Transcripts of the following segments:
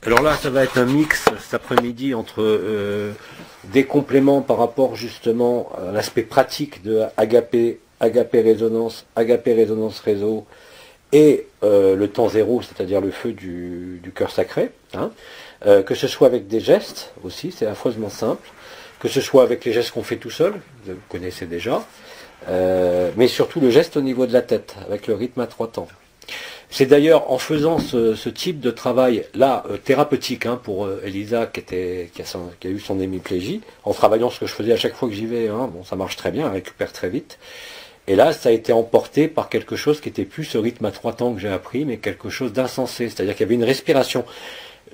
Alors là, ça va être un mix cet après-midi entre des compléments par rapport justement à l'aspect pratique de Agapé, Agapé Résonance Réseau et le temps zéro, c'est-à-dire le feu du cœur sacré. Hein. Que ce soit avec des gestes aussi, c'est affreusement simple. Que ce soit avec les gestes qu'on fait tout seul, vous connaissez déjà. Mais surtout le geste au niveau de la tête, avec le rythme à 3 temps. C'est d'ailleurs en faisant ce type de travail là thérapeutique hein, pour Elisa qui a eu son hémiplégie, en travaillant ce que je faisais à chaque fois que j'y vais, hein, bon ça marche très bien, elle récupère très vite. Et là ça a été emporté par quelque chose qui était plus ce rythme à 3 temps que j'ai appris, mais quelque chose d'insensé, c'est-à-dire qu'il y avait une respiration.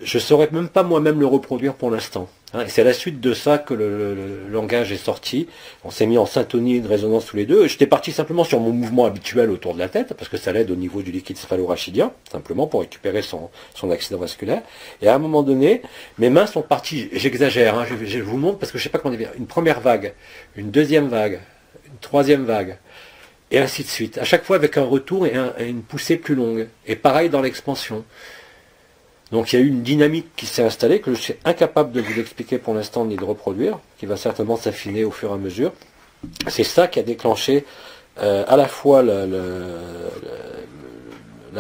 Je ne saurais même pas moi-même le reproduire pour l'instant. Hein, et c'est à la suite de ça que le langage est sorti. On s'est mis en syntonie de résonance tous les deux. J'étais parti simplement sur mon mouvement habituel autour de la tête, parce que ça l'aide au niveau du liquide céphalorachidien, simplement pour récupérer son accident vasculaire. Et à un moment donné, mes mains sont parties, j'exagère, hein, je vous montre parce que je ne sais pas comment dire, une première vague, une deuxième vague, une troisième vague, et ainsi de suite. À chaque fois avec un retour et une poussée plus longue. Et pareil dans l'expansion. Donc il y a eu une dynamique qui s'est installée, que je suis incapable de vous expliquer pour l'instant ni de reproduire, qui va certainement s'affiner au fur et à mesure. C'est ça qui a déclenché à la fois la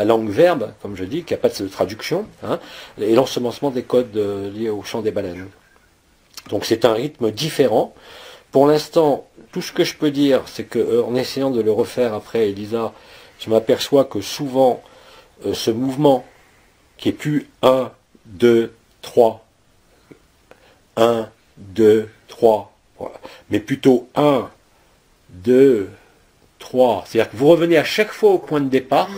langue verbe, comme je dis, qui n'a pas de traduction, hein, et l'ensemencement des codes liés au chant des baleines. Donc c'est un rythme différent. Pour l'instant, tout ce que je peux dire, c'est qu'en essayant de le refaire après Elisa, je m'aperçois que souvent ce mouvement qui est plus 1, 2, 3, 1, 2, 3, voilà. Mais plutôt 1, 2, 3. C'est-à-dire que vous revenez à chaque fois au point de départ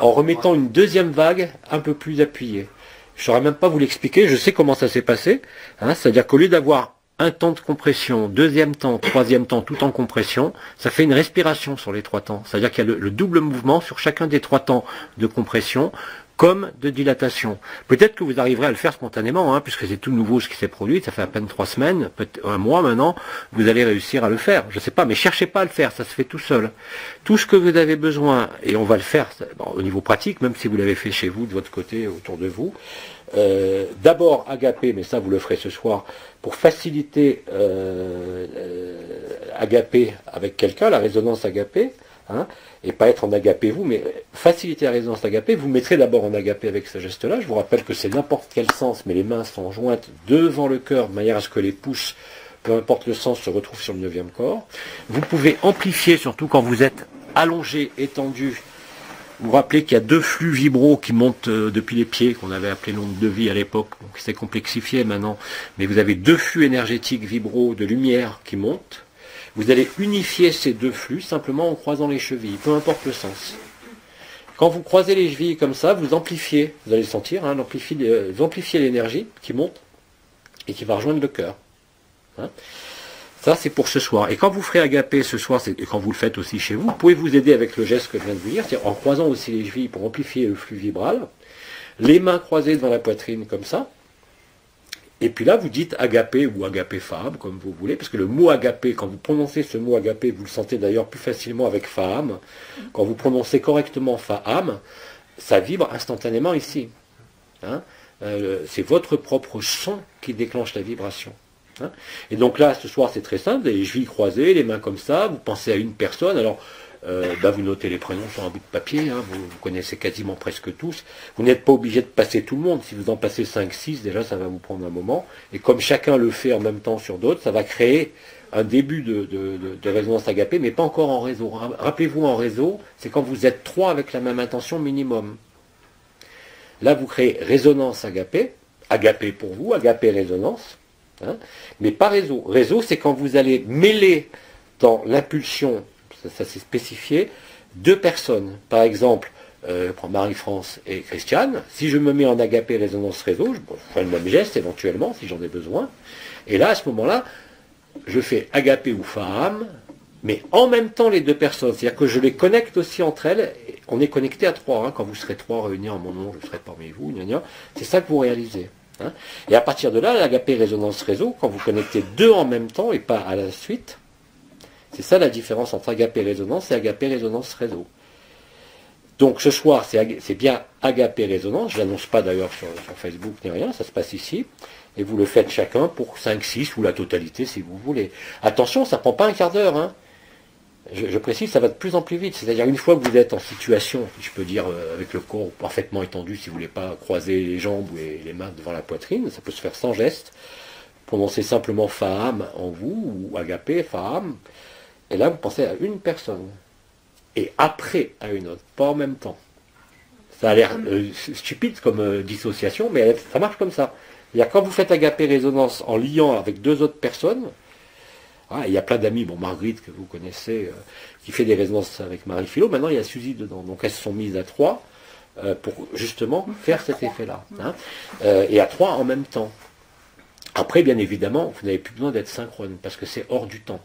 en remettant une deuxième vague un peu plus appuyée. Je ne saurais même pas vous l'expliquer, je sais comment ça s'est passé. Hein, c'est-à-dire qu'au lieu d'avoir un temps de compression, deuxième temps, troisième temps, tout en compression, ça fait une respiration sur les 3 temps. C'est-à-dire qu'il y a le double mouvement sur chacun des 3 temps de compression, comme de dilatation. Peut-être que vous arriverez à le faire spontanément, hein, puisque c'est tout nouveau ce qui s'est produit, ça fait à peine 3 semaines, peut-être 1 mois maintenant, vous allez réussir à le faire. Je ne sais pas, mais cherchez pas à le faire, ça se fait tout seul. Tout ce que vous avez besoin, et on va le faire bon, au niveau pratique, même si vous l'avez fait chez vous, de votre côté, autour de vous, d'abord Agapé, mais ça vous le ferez ce soir, pour faciliter Agapé avec quelqu'un, la résonance Agapé, hein, et pas être en agapé vous, mais faciliter la résonance agapé, vous mettrez d'abord en agapé avec ce geste-là. Je vous rappelle que c'est n'importe quel sens, mais les mains sont jointes devant le cœur, de manière à ce que les pouces, peu importe le sens, se retrouvent sur le 9e corps. Vous pouvez amplifier, surtout quand vous êtes allongé, étendu. Vous vous rappelez qu'il y a 2 flux vibraux qui montent depuis les pieds, qu'on avait appelé l'onde de vie à l'époque, donc c'est complexifié maintenant, mais vous avez 2 flux énergétiques vibraux de lumière qui montent. Vous allez unifier ces 2 flux simplement en croisant les chevilles, peu importe le sens. Quand vous croisez les chevilles comme ça, vous amplifiez, vous allez le sentir, hein, vous amplifiez l'énergie qui monte et qui va rejoindre le cœur. Hein. Ça, c'est pour ce soir. Et quand vous ferez agapé ce soir, et quand vous le faites aussi chez vous, vous pouvez vous aider avec le geste que je viens de vous dire, c'est-à-dire en croisant aussi les chevilles pour amplifier le flux vibral, les mains croisées devant la poitrine comme ça. Et puis là, vous dites agapé ou agapé faham, comme vous voulez, parce que le mot agapé, quand vous prononcez ce mot agapé, vous le sentez d'ailleurs plus facilement avec faham. Quand vous prononcez correctement faham, ça vibre instantanément ici. Hein, c'est votre propre son qui déclenche la vibration. Hein. Et donc là, ce soir, c'est très simple, les chevilles croisées, les mains comme ça, vous pensez à une personne, alors vous notez les prénoms sur un bout de papier, hein, vous connaissez quasiment presque tous. Vous n'êtes pas obligé de passer tout le monde. Si vous en passez 5, 6, déjà ça va vous prendre un moment. Et comme chacun le fait en même temps sur d'autres, ça va créer un début de résonance agapée, mais pas encore en réseau. Rappelez-vous, en réseau, c'est quand vous êtes 3 avec la même intention minimum. Là, vous créez résonance agapée, agapé pour vous, agapé résonance, hein, mais pas réseau. Réseau, c'est quand vous allez mêler dans l'impulsion, ça c'est spécifié, 2 personnes. Par exemple, je prends Marie-France et Christiane. Si je me mets en agapé résonance réseau, je ferai le même geste éventuellement, si j'en ai besoin. Et là, à ce moment-là, je fais agapé ou faham, mais en même temps les 2 personnes. C'est-à-dire que je les connecte aussi entre elles. On est connecté à 3. Hein. Quand vous serez 3 réunis en mon nom, je serai parmi vous. C'est ça que vous réalisez. Hein. Et à partir de là, l'agapé résonance réseau, quand vous connectez 2 en même temps et pas à la suite, c'est ça la différence entre agapé résonance et agapé résonance réseau. Donc ce soir, c'est bien Agapé Résonance, je l'annonce pas d'ailleurs sur Facebook ni rien, ça se passe ici, et vous le faites chacun pour 5, 6 ou la totalité si vous voulez. Attention, ça prend pas un quart d'heure, hein. Je précise, ça va de plus en plus vite, c'est-à-dire une fois que vous êtes en situation, si je peux dire, avec le corps parfaitement étendu, si vous voulez pas croiser les jambes ou les mains devant la poitrine, ça peut se faire sans geste, prononcez simplement Faham en vous, ou Agapé, Faham, et là vous pensez à une personne. Et après à une autre, pas en même temps. Ça a l'air stupide comme dissociation, mais ça marche comme ça. C'est-à-dire quand vous faites Agapé Résonance en liant avec 2 autres personnes, il y a plein d'amis, bon Marguerite que vous connaissez, qui fait des résonances avec Marie-Philo, maintenant il y a Suzy dedans, donc elles se sont mises à 3 pour justement faire cet effet-là. Hein. Et à 3 en même temps. Après, bien évidemment, vous n'avez plus besoin d'être synchrone, parce que c'est hors du temps.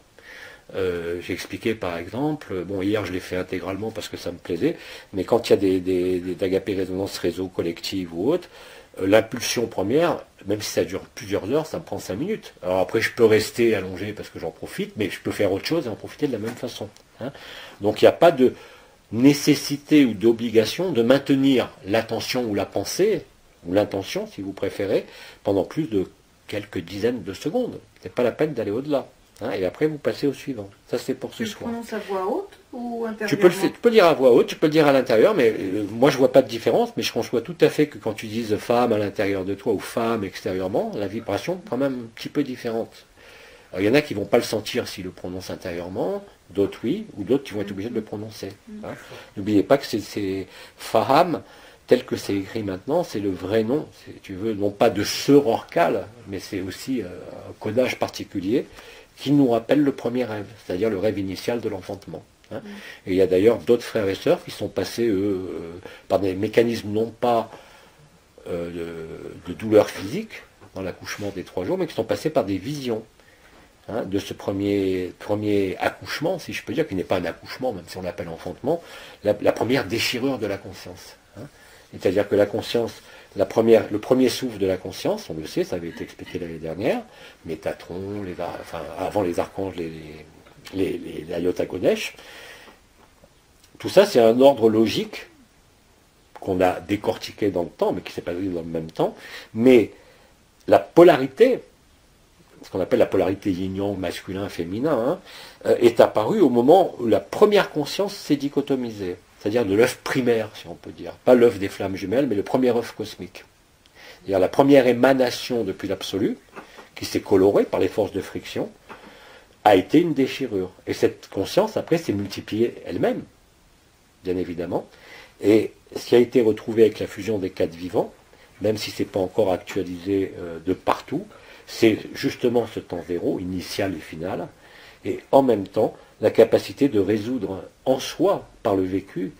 J'ai expliqué par exemple, bon hier je l'ai fait intégralement parce que ça me plaisait, mais quand il y a des Agapé Résonance réseau collective ou autre, l'impulsion première, même si ça dure plusieurs heures, ça me prend 5 minutes. Alors après je peux rester allongé parce que j'en profite, mais je peux faire autre chose et en profiter de la même façon. Hein. Donc il n'y a pas de nécessité ou d'obligation de maintenir l'attention ou la pensée, ou l'intention si vous préférez, pendant plus de quelques dizaines de secondes. Ce n'est pas la peine d'aller au-delà. Hein, et après, vous passez au suivant. Ça, c'est pour ce soir. Tu le prononces à voix haute ou intérieurement? Tu peux le dire à voix haute, tu peux le dire à l'intérieur, mais moi, je vois pas de différence, mais je conçois tout à fait que quand tu dises femme à l'intérieur de toi ou femme extérieurement, la vibration est quand même un petit peu différente. Alors, il y en a qui vont pas le sentir s'ils le prononcent intérieurement, d'autres oui, ou d'autres qui vont être obligés de le prononcer. Hein. N'oubliez pas que c'est Faham, tel que c'est écrit maintenant, c'est le vrai nom, tu veux, non pas de sœur Orcal, mais c'est aussi un codage particulier qui nous rappelle le premier rêve, c'est-à-dire le rêve initial de l'enfantement. Hein. Et il y a d'ailleurs d'autres frères et sœurs qui sont passés, eux, par des mécanismes non pas de douleur physique dans l'accouchement des 3 jours, mais qui sont passés par des visions. Hein, de ce premier accouchement, si je peux dire, qui n'est pas un accouchement, même si on l'appelle enfantement, la première déchirure de la conscience. Hein. C'est-à-dire que la conscience, le premier souffle de la conscience, on le sait, ça avait été expliqué l'année dernière, Métatron, avant les archanges, les Ayota Kodesh, tout ça c'est un ordre logique qu'on a décortiqué dans le temps, mais qui s'est passé dans le même temps, mais la polarité, ce qu'on appelle la polarité yin-yang, masculin, féminin, hein, est apparue au moment où la première conscience s'est dichotomisée. C'est-à-dire de l'œuf primaire, si on peut dire. Pas l'œuf des flammes jumelles, mais le premier œuf cosmique. C'est-à-dire la première émanation depuis l'absolu, qui s'est colorée par les forces de friction, a été une déchirure. Et cette conscience, après, s'est multipliée elle-même, bien évidemment. Et ce qui a été retrouvé avec la fusion des 4 vivants, même si ce n'est pas encore actualisé de partout, c'est justement ce temps zéro, initial et final, et en même temps, la capacité de résoudre en soi, par le vécu,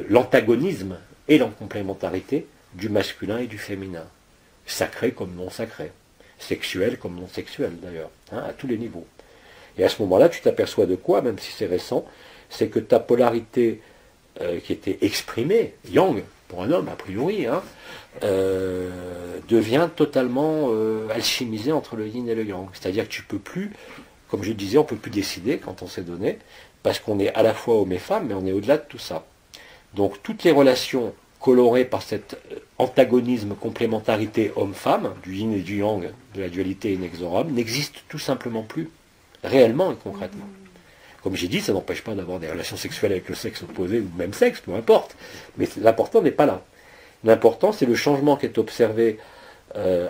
l'antagonisme et l'encomplémentarité du masculin et du féminin. Sacré comme non sacré. Sexuel comme non sexuel, d'ailleurs, hein, à tous les niveaux. Et à ce moment-là, tu t'aperçois de quoi, même si c'est récent, c'est que ta polarité qui était exprimée, yang, pour un homme, a priori, hein, devient totalement alchimisée entre le yin et le yang. C'est-à-dire que tu peux plus, comme je disais, on ne peut plus décider quand on s'est donné, parce qu'on est à la fois homme et femme, mais on est au-delà de tout ça. Donc toutes les relations colorées par cet antagonisme, complémentarité homme-femme, du yin et du yang, de la dualité inexorable, n'existent tout simplement plus, réellement et concrètement. Comme j'ai dit, ça n'empêche pas d'avoir des relations sexuelles avec le sexe opposé ou le même sexe, peu importe. Mais l'important n'est pas là. L'important, c'est le changement qui est observé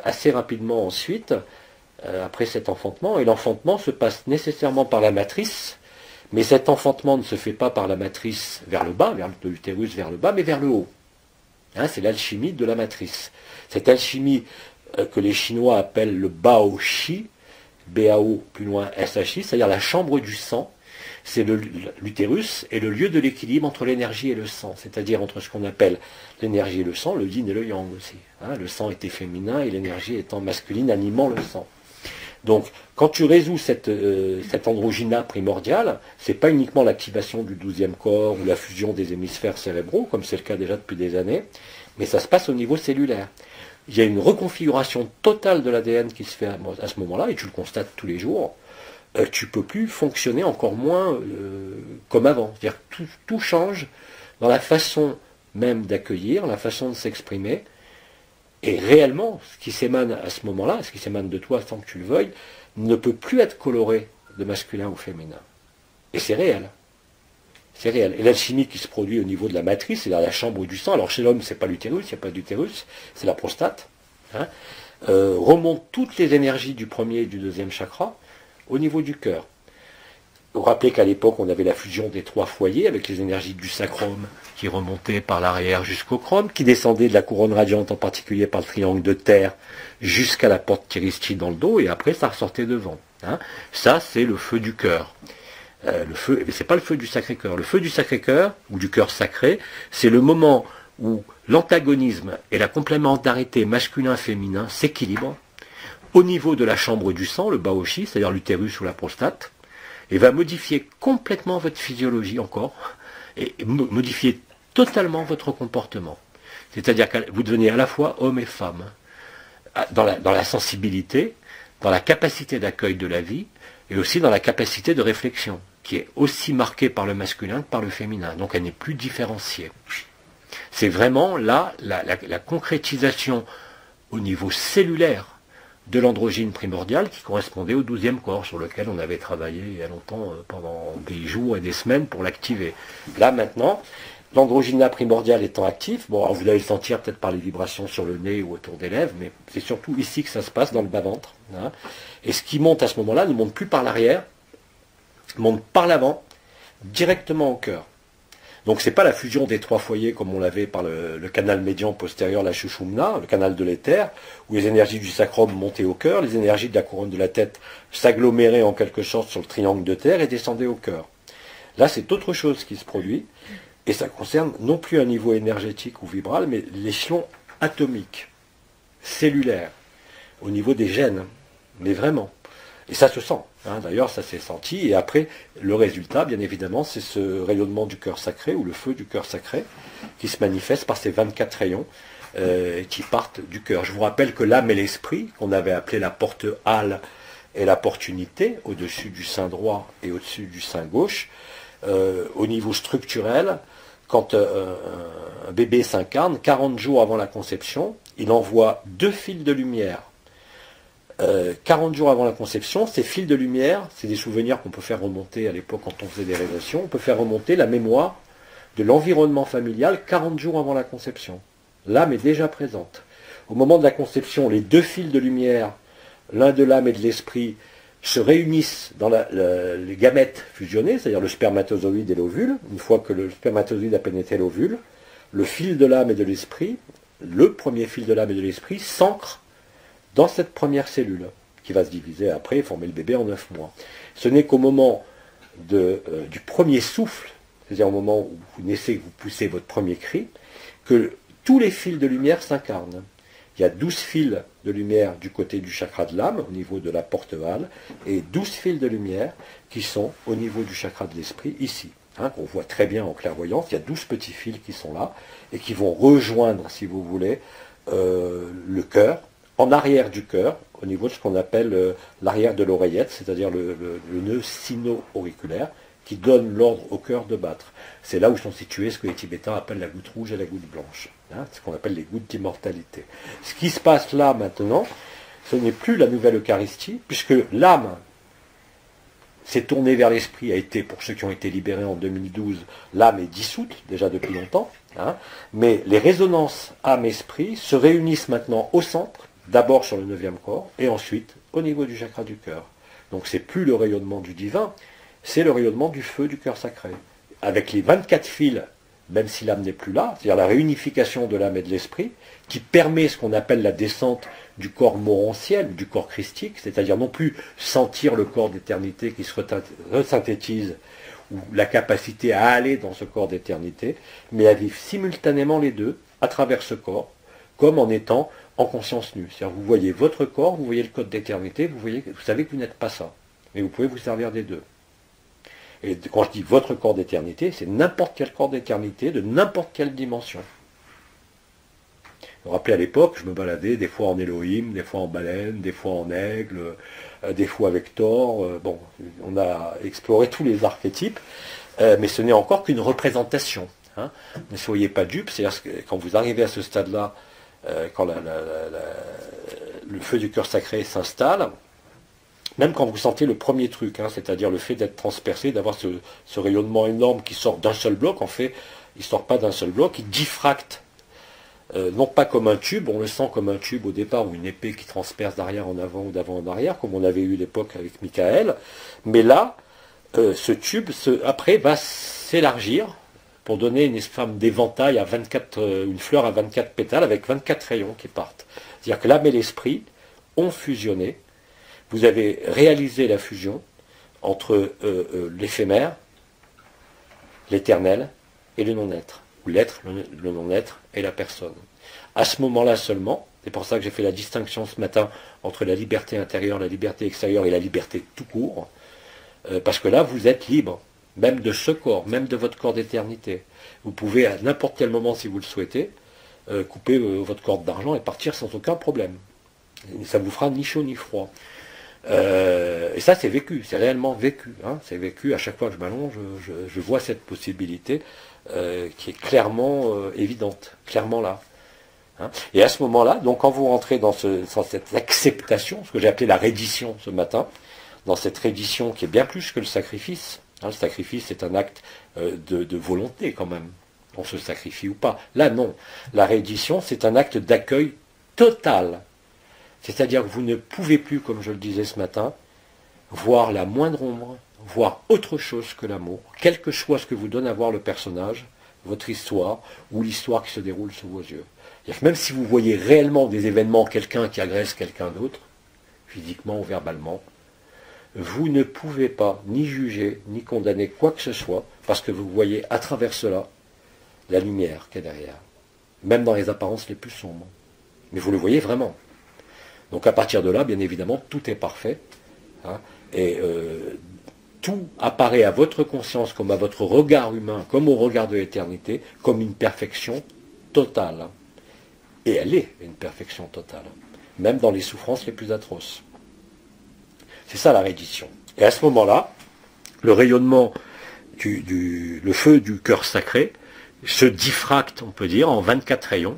assez rapidement ensuite, après cet enfantement. Et l'enfantement se passe nécessairement par la matrice, mais cet enfantement ne se fait pas par la matrice vers le bas, de l'utérus vers le bas, mais vers le haut. Hein, c'est l'alchimie de la matrice. Cette alchimie que les Chinois appellent le Bao Shi, B-A-O, plus loin S-H-I, c'est-à-dire la chambre du sang. C'est l'utérus est le lieu de l'équilibre entre l'énergie et le sang, c'est-à-dire entre ce qu'on appelle l'énergie et le sang, le yin et le yang aussi. Hein, le sang était féminin et l'énergie étant masculine, animant le sang. Donc, quand tu résous cette androgyna primordiale, c'est pas uniquement l'activation du 12e corps ou la fusion des hémisphères cérébraux, comme c'est le cas déjà depuis des années, mais ça se passe au niveau cellulaire. Il y a une reconfiguration totale de l'ADN qui se fait à ce moment-là, et tu le constates tous les jours. Tu ne peux plus fonctionner encore moins comme avant. C'est-à-dire que tout change dans la façon même d'accueillir, la façon de s'exprimer. Et réellement, ce qui s'émane à ce moment-là, ce qui s'émane de toi sans que tu le veuilles, ne peut plus être coloré de masculin ou féminin. Et c'est réel. C'est réel. Et l'alchimie qui se produit au niveau de la matrice, c'est la chambre du sang. Alors chez l'homme, c'est pas l'utérus, il n'y a pas d'utérus, c'est la prostate. Hein, remonte toutes les énergies du premier et du deuxième chakra au niveau du cœur. Vous vous rappelez qu'à l'époque, on avait la fusion des 3 foyers avec les énergies du sacrum qui remontaient par l'arrière jusqu'au chrome, qui descendaient de la couronne radiante, en particulier par le triangle de terre, jusqu'à la porte Kiristi dans le dos, et après ça ressortait devant. Hein. Ça, c'est le feu du cœur. Le feu, c'est pas le feu du Sacré-Cœur. Le feu du Sacré-Cœur, ou du cœur sacré, c'est le moment où l'antagonisme et la complémentarité masculin-féminin s'équilibrent au niveau de la chambre du sang, le baoshi, c'est-à-dire l'utérus ou la prostate, et va modifier complètement votre physiologie encore, et modifier totalement votre comportement. C'est-à-dire que vous devenez à la fois homme et femme, dans la sensibilité, dans la capacité d'accueil de la vie, et aussi dans la capacité de réflexion, qui est aussi marquée par le masculin que par le féminin. Donc elle n'est plus différenciée. C'est vraiment là la concrétisation au niveau cellulaire de l'androgyne primordial qui correspondait au 12e corps sur lequel on avait travaillé il y a longtemps pendant des jours et des semaines pour l'activer. Là maintenant, l'androgyne primordial étant actif, bon alors vous allez le sentir peut-être par les vibrations sur le nez ou autour des lèvres, mais c'est surtout ici que ça se passe, dans le bas-ventre. Hein. Et ce qui monte à ce moment-là ne monte plus par l'arrière, monte par l'avant, directement au cœur. Donc c'est pas la fusion des 3 foyers comme on l'avait par le canal médian postérieur, la Shushumna, le canal de l'éther, où les énergies du sacrum montaient au cœur, les énergies de la couronne de la tête s'aggloméraient en quelque sorte sur le triangle de terre et descendaient au cœur. Là c'est autre chose qui se produit, et ça concerne non plus un niveau énergétique ou vibral, mais l'échelon atomique, cellulaire, au niveau des gènes, mais vraiment. Et ça se sent, hein. D'ailleurs ça s'est senti, et après le résultat bien évidemment c'est ce rayonnement du cœur sacré, ou le feu du cœur sacré, qui se manifeste par ces 24 rayons qui partent du cœur. Je vous rappelle que l'âme et l'esprit, qu'on avait appelé la porte hâle et la porte unité, au-dessus du sein droit et au-dessus du sein gauche, au niveau structurel, quand un bébé s'incarne, 40 jours avant la conception, il envoie 2 fils de lumière. 40 jours avant la conception, ces fils de lumière, c'est des souvenirs qu'on peut faire remonter à l'époque quand on faisait des régressions, on peut faire remonter la mémoire de l'environnement familial 40 jours avant la conception. L'âme est déjà présente. Au moment de la conception, les 2 fils de lumière, l'un de l'âme et de l'esprit, se réunissent dans les gamètes fusionnés, c'est-à-dire le spermatozoïde et l'ovule. Une fois que le spermatozoïde a pénétré l'ovule, le fil de l'âme et de l'esprit, le premier fil de l'âme et de l'esprit, s'ancre dans cette première cellule, qui va se diviser après et former le bébé en 9 mois. Ce n'est qu'au moment du premier souffle, c'est-à-dire au moment où vous naissez, que vous poussez votre premier cri, que tous les fils de lumière s'incarnent. Il y a 12 fils de lumière du côté du chakra de l'âme, au niveau de la porte hâle, et 12 fils de lumière qui sont au niveau du chakra de l'esprit, ici, hein, qu'on voit très bien en clairvoyance. Il y a 12 petits fils qui sont là, et qui vont rejoindre, si vous voulez, le cœur, en arrière du cœur, au niveau de ce qu'on appelle l'arrière de l'oreillette, c'est-à-dire le nœud sino-auriculaire, qui donne l'ordre au cœur de battre. C'est là où sont situés ce que les Tibétains appellent la goutte rouge et la goutte blanche, hein, ce qu'on appelle les gouttes d'immortalité. Ce qui se passe là maintenant, ce n'est plus la nouvelle Eucharistie, puisque l'âme s'est tournée vers l'esprit, a été, pour ceux qui ont été libérés en 2012, l'âme est dissoute, déjà depuis longtemps, hein, mais les résonances âme-esprit se réunissent maintenant au centre, d'abord sur le 9e corps, et ensuite au niveau du chakra du cœur. Donc c'est plus le rayonnement du divin, c'est le rayonnement du feu du cœur sacré. Avec les 24 fils, même si l'âme n'est plus là, c'est-à-dire la réunification de l'âme et de l'esprit, qui permet ce qu'on appelle la descente du corps morantiel, du corps christique, c'est-à-dire non plus sentir le corps d'éternité qui se resynthétise, ou la capacité à aller dans ce corps d'éternité, mais à vivre simultanément les deux, à travers ce corps, comme en étant en conscience nue. C'est-à-dire vous voyez votre corps, vous voyez le code d'éternité, vous savez que vous n'êtes pas ça. Mais vous pouvez vous servir des deux. Et quand je dis votre corps d'éternité, c'est n'importe quel corps d'éternité, de n'importe quelle dimension. Vous vous rappelez à l'époque, je me baladais des fois en Elohim, des fois en baleine, des fois en aigle, des fois avec Thor. Bon, on a exploré tous les archétypes, mais ce n'est encore qu'une représentation. hein. Ne soyez pas dupes, c'est-à-dire que quand vous arrivez à ce stade-là, quand le feu du cœur sacré s'installe, même quand vous sentez le premier truc, hein, c'est-à-dire le fait d'être transpercé, d'avoir ce rayonnement énorme qui sort d'un seul bloc, en fait, il ne sort pas d'un seul bloc, il diffracte, non pas comme un tube, on le sent comme un tube au départ, ou une épée qui transperce d'arrière en avant ou d'avant en arrière, comme on avait eu l'époque avec Michael, mais là, ce tube, après, va s'élargir pour donner une forme d'éventail à 24, une fleur à 24 pétales avec 24 rayons qui partent. C'est-à-dire que l'âme et l'esprit ont fusionné. Vous avez réalisé la fusion entre l'éphémère, l'éternel et le non-être, ou l'être, le non-être et la personne. À ce moment-là seulement, c'est pour ça que j'ai fait la distinction ce matin entre la liberté intérieure, la liberté extérieure et la liberté tout court, parce que là, vous êtes libre, même de ce corps, même de votre corps d'éternité. Vous pouvez, à n'importe quel moment, si vous le souhaitez, couper votre corde d'argent et partir sans aucun problème. Et ça vous fera ni chaud ni froid. Et ça, c'est vécu, c'est réellement vécu. Hein, c'est vécu, à chaque fois que je m'allonge, je vois cette possibilité qui est clairement évidente, clairement là. Hein. Et à ce moment-là, donc quand vous rentrez dans cette acceptation, ce que j'ai appelé la reddition ce matin, dans cette reddition qui est bien plus que le sacrifice. Hein, le sacrifice est un acte de volonté quand même. On se sacrifie ou pas. Là, non. La reddition, c'est un acte d'accueil total. C'est-à-dire que vous ne pouvez plus, comme je le disais ce matin, voir la moindre ombre, voir autre chose que l'amour, quel que soit ce que vous donne à voir le personnage, votre histoire, ou l'histoire qui se déroule sous vos yeux. Même si vous voyez réellement des événements, quelqu'un qui agresse quelqu'un d'autre, physiquement ou verbalement, vous ne pouvez pas ni juger, ni condamner quoi que ce soit, parce que vous voyez à travers cela la lumière qui est derrière, même dans les apparences les plus sombres. Mais vous le voyez vraiment. Donc à partir de là, bien évidemment, tout est parfait, hein, et tout apparaît à votre conscience comme à votre regard humain, comme au regard de l'éternité, comme une perfection totale. Et elle est une perfection totale, même dans les souffrances les plus atroces. C'est ça la reddition. Et à ce moment-là, le rayonnement, le feu du cœur sacré se diffracte, on peut dire, en 24 rayons,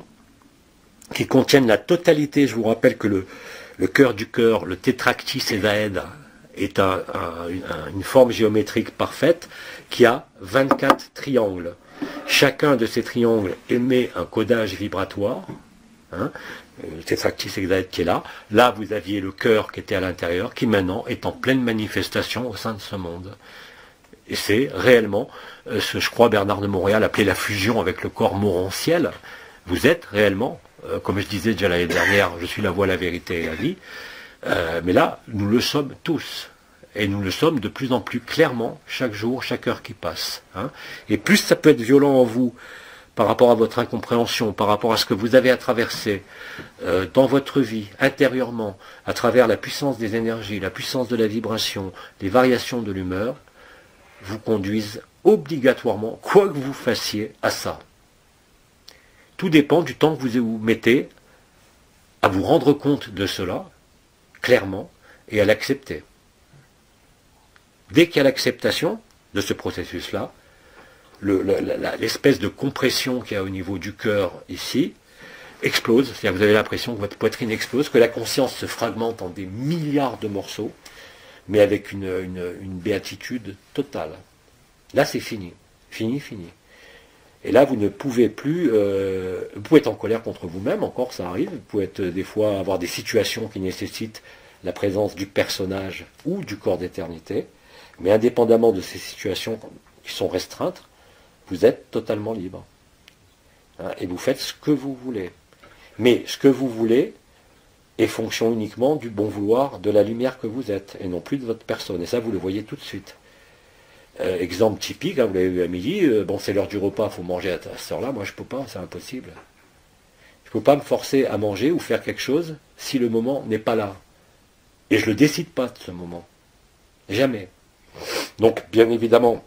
qui contiennent la totalité. Je vous rappelle que le cœur du cœur, le tétractis évaède, est une forme géométrique parfaite qui a 24 triangles. Chacun de ces triangles émet un codage vibratoire. Hein, le tétractis hexaèdre qui est là. Là, vous aviez le cœur qui était à l'intérieur, qui maintenant est en pleine manifestation au sein de ce monde. Et c'est réellement ce, je crois, Bernard de Montréal appelait la fusion avec le corps morontiel. Vous êtes réellement, comme je disais déjà l'année dernière, je suis la voie, la vérité et la vie. Mais là, nous le sommes tous. Et nous le sommes de plus en plus clairement, chaque jour, chaque heure qui passe. Hein. Et plus ça peut être violent en vous, par rapport à votre incompréhension, par rapport à ce que vous avez à traverser dans votre vie, intérieurement, à travers la puissance des énergies, la puissance de la vibration, les variations de l'humeur, vous conduisent obligatoirement, quoi que vous fassiez, à ça. Tout dépend du temps que vous mettez à vous rendre compte de cela, clairement, et à l'accepter. Dès qu'il y a l'acceptation de ce processus-là, l'espèce de compression qu'il y a au niveau du cœur ici explose, c'est-à-dire que vous avez l'impression que votre poitrine explose, que la conscience se fragmente en des milliards de morceaux, mais avec une béatitude totale. Là, c'est fini. Fini, fini. Et là, vous ne pouvez plus... vous pouvez être en colère contre vous-même, encore ça arrive. Vous pouvez être, des fois avoir des situations qui nécessitent la présence du personnage ou du corps d'éternité. Mais indépendamment de ces situations qui sont restreintes, vous êtes totalement libre. Hein, et vous faites ce que vous voulez. Mais ce que vous voulez est fonction uniquement du bon vouloir de la lumière que vous êtes, et non plus de votre personne. Et ça, vous le voyez tout de suite. Exemple typique, hein, vous l'avez vu à midi, bon, c'est l'heure du repas, il faut manger à cette heure-là. Moi, je ne peux pas, c'est impossible. Je ne peux pas me forcer à manger ou faire quelque chose si le moment n'est pas là. Et je ne le décide pas de ce moment. Jamais. Donc, bien évidemment,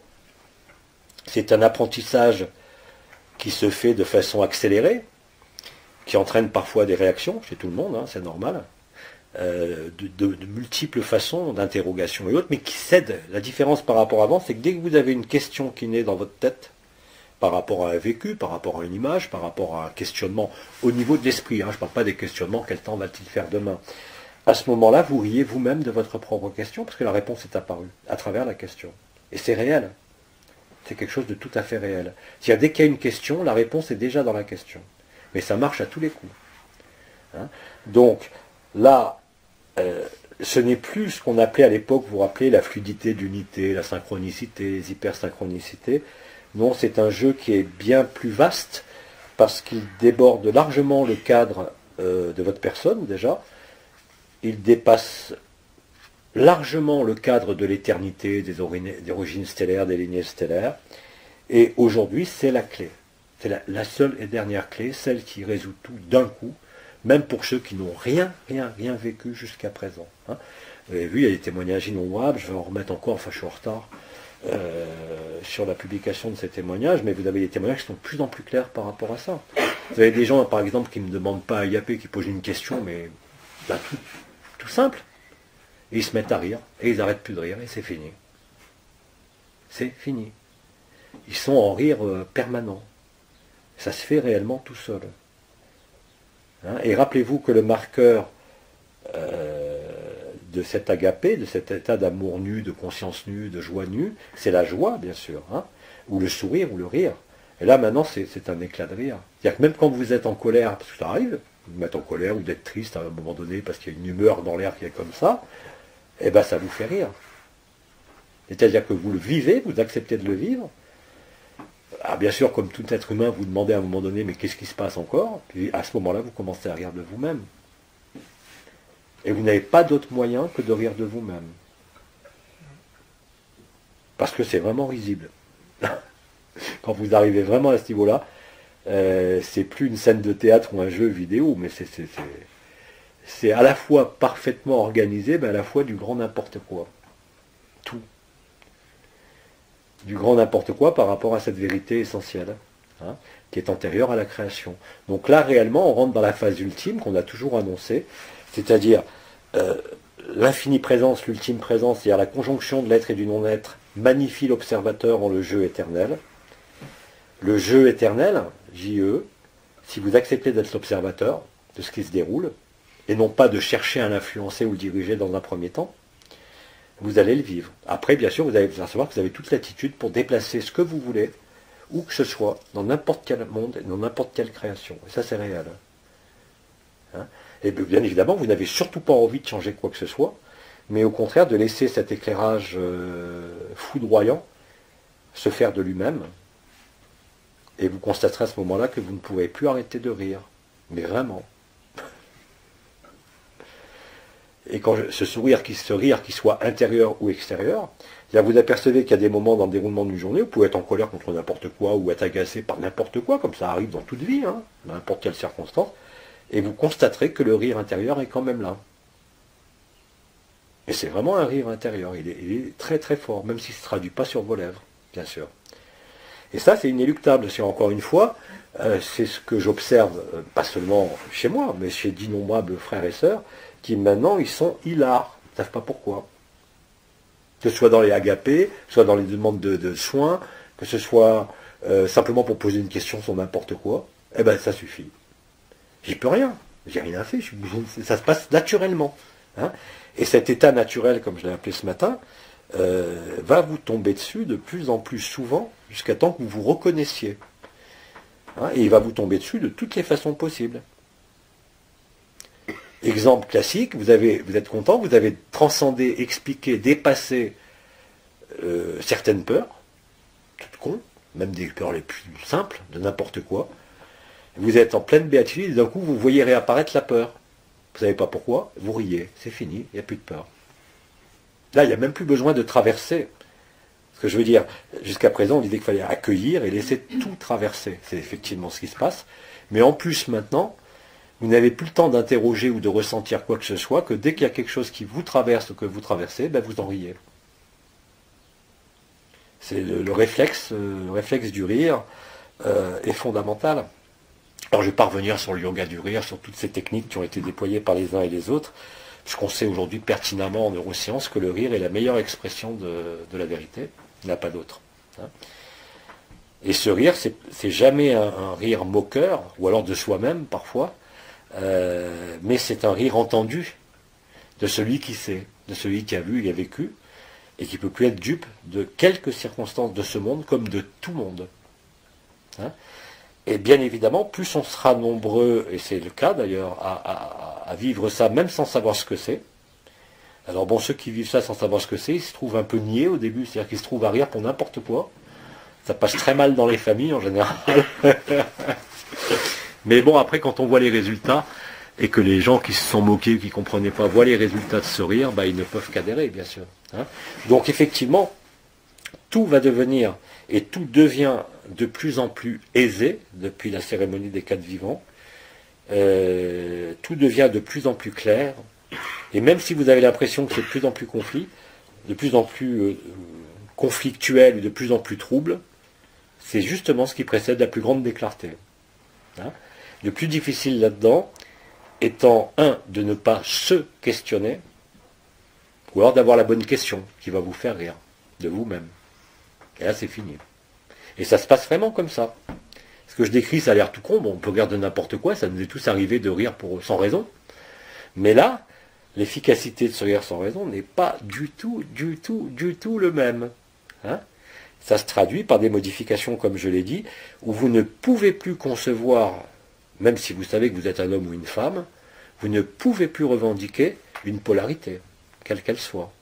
c'est un apprentissage qui se fait de façon accélérée, qui entraîne parfois des réactions chez tout le monde, hein, c'est normal, de multiples façons d'interrogation et autres, mais qui cède. La différence par rapport à avant, c'est que dès que vous avez une question qui naît dans votre tête, par rapport à un vécu, par rapport à une image, par rapport à un questionnement au niveau de l'esprit. Hein. Je ne parle pas des questionnements, quel temps va-t-il faire demain? À ce moment-là, vous riez vous-même de votre propre question, parce que la réponse est apparue à travers la question. Et c'est réel. C'est quelque chose de tout à fait réel. C'est-à-dire, dès qu'il y a une question, la réponse est déjà dans la question. Mais ça marche à tous les coups. Hein. Donc, là, ce n'est plus ce qu'on appelait à l'époque, vous vous rappelez, la fluidité de l'unité, la synchronicité, les hypersynchronicités. Non, c'est un jeu qui est bien plus vaste, parce qu'il déborde largement le cadre de votre personne, déjà. Il dépasse largement le cadre de l'éternité, des origines stellaires, des lignées stellaires. Et aujourd'hui, c'est la clé. C'est la seule et dernière clé, celle qui résout tout d'un coup, même pour ceux qui n'ont rien vécu jusqu'à présent. Hein. Vous avez vu, il y a des témoignages innombrables, je vais en remettre encore, enfin je suis en retard sur la publication de ces témoignages, mais vous avez des témoignages qui sont de plus en plus clairs par rapport à ça. Vous avez des gens, par exemple, qui ne me demandent pas à yapper, qui posent une question, mais ben, tout simple. Et ils se mettent à rire, et ils n'arrêtent plus de rire, et c'est fini. C'est fini. Ils sont en rire permanent. Ça se fait réellement tout seul. Hein, et rappelez-vous que le marqueur de cet agapé, de cet état d'amour nu, de conscience nue, de joie nue, c'est la joie, bien sûr, hein, ou le sourire, ou le rire. Et là, maintenant, c'est un éclat de rire. C'est-à-dire que même quand vous êtes en colère, parce que ça arrive, vous mettre en colère, ou d'être triste à un moment donné, parce qu'il y a une humeur dans l'air qui est comme ça, eh bien, ça vous fait rire. C'est-à-dire que vous le vivez, vous acceptez de le vivre. Alors, bien sûr, comme tout être humain, vous demandez à un moment donné, mais qu'est-ce qui se passe encore? Puis à ce moment-là, vous commencez à rire de vous-même. Et vous n'avez pas d'autre moyen que de rire de vous-même. Parce que c'est vraiment risible. Quand vous arrivez vraiment à ce niveau-là, c'est plus une scène de théâtre ou un jeu vidéo, mais c'est à la fois parfaitement organisé, mais à la fois du grand n'importe quoi. Tout. Du grand n'importe quoi par rapport à cette vérité essentielle, hein, qui est antérieure à la création. Donc là, réellement, on rentre dans la phase ultime qu'on a toujours annoncée, c'est-à-dire l'infinie présence, l'ultime présence, c'est-à-dire la conjonction de l'être et du non-être, magnifie l'observateur en le jeu éternel. Le jeu éternel, JE, si vous acceptez d'être l'observateur de ce qui se déroule, et non pas de chercher à l'influencer ou le diriger dans un premier temps, vous allez le vivre. Après, bien sûr, vous allez savoir que vous avez toute l'attitude pour déplacer ce que vous voulez, où que ce soit, dans n'importe quel monde, dans n'importe quelle création. Et ça, c'est réel. Hein. Et bien évidemment, vous n'avez surtout pas envie de changer quoi que ce soit, mais au contraire de laisser cet éclairage foudroyant se faire de lui-même. Et vous constaterez à ce moment-là que vous ne pourrez plus arrêter de rire. Mais vraiment. Et quand ce rire qui soit intérieur ou extérieur, vous apercevez qu'il y a des moments dans le déroulement d'une journée où vous pouvez être en colère contre n'importe quoi ou être agacé par n'importe quoi, comme ça arrive dans toute vie, hein, dans n'importe quelle circonstance, et vous constaterez que le rire intérieur est quand même là. Et c'est vraiment un rire intérieur, il est très très fort, même s'il ne se traduit pas sur vos lèvres, bien sûr. Et ça, c'est inéluctable. C'est encore une fois, c'est ce que j'observe, pas seulement chez moi, mais chez d'innombrables frères et sœurs, qui maintenant, ils sont hilars. Ils ne savent pas pourquoi. Que ce soit dans les agapés, soit dans les demandes de soins, que ce soit simplement pour poser une question sur n'importe quoi, eh ben ça suffit. J'y peux rien. J'ai rien fait. Ça se passe naturellement. Hein. Et cet état naturel, comme je l'ai appelé ce matin, va vous tomber dessus de plus en plus souvent, jusqu'à temps que vous vous reconnaissiez. Hein, et il va vous tomber dessus de toutes les façons possibles. Exemple classique, vous êtes content, vous avez transcendé, expliqué, dépassé certaines peurs, toutes cons, même des peurs les plus simples, de n'importe quoi. Vous êtes en pleine béatitude, et d'un coup, vous voyez réapparaître la peur. Vous ne savez pas pourquoi, vous riez, c'est fini, il n'y a plus de peur. Là, il n'y a même plus besoin de traverser. Ce que je veux dire, jusqu'à présent, on disait qu'il fallait accueillir et laisser tout traverser. C'est effectivement ce qui se passe. Mais en plus, maintenant, vous n'avez plus le temps d'interroger ou de ressentir quoi que ce soit, que dès qu'il y a quelque chose qui vous traverse ou que vous traversez, ben vous en riez. C'est le réflexe du rire est fondamental. Alors je ne vais pas revenir sur le yoga du rire, sur toutes ces techniques qui ont été déployées par les uns et les autres, puisqu'on sait aujourd'hui pertinemment en neurosciences que le rire est la meilleure expression de la vérité. Il n'y en a pas d'autre. Hein. Et ce rire, c'est jamais un rire moqueur, ou alors de soi-même parfois, mais c'est un rire entendu de celui qui sait, de celui qui a vu, qui a vécu, et qui ne peut plus être dupe de quelques circonstances de ce monde comme de tout monde. Hein. Et bien évidemment, plus on sera nombreux, et c'est le cas d'ailleurs, à vivre ça même sans savoir ce que c'est. Alors bon, ceux qui vivent ça sans savoir ce que c'est, ils se trouvent un peu niais au début, c'est-à-dire qu'ils se trouvent à rire pour n'importe quoi. Ça passe très mal dans les familles en général. Mais bon, après, quand on voit les résultats, et que les gens qui se sont moqués, qui ne comprenaient pas, voient les résultats de ce rire, bah, ils ne peuvent qu'adhérer, bien sûr. Hein. Donc effectivement, tout va devenir, et tout devient de plus en plus aisé, depuis la cérémonie des quatre vivants, tout devient de plus en plus clair, et même si vous avez l'impression que c'est de plus en plus de plus en plus conflictuel, ou de plus en plus trouble, c'est justement ce qui précède la plus grande clarté. Hein. Le plus difficile là-dedans, étant, de ne pas se questionner, ou alors d'avoir la bonne question, qui va vous faire rire, de vous-même. Et là, c'est fini. Et ça se passe vraiment comme ça. Ce que je décris, ça a l'air tout con, bon, on peut rire de n'importe quoi, ça nous est tous arrivé de rire sans raison. Mais là, l'efficacité de ce rire sans raison n'est pas du tout le même. Hein. Ça se traduit par des modifications, comme je l'ai dit, où vous ne pouvez plus concevoir, même si vous savez que vous êtes un homme ou une femme, vous ne pouvez plus revendiquer une polarité, quelle qu'elle soit.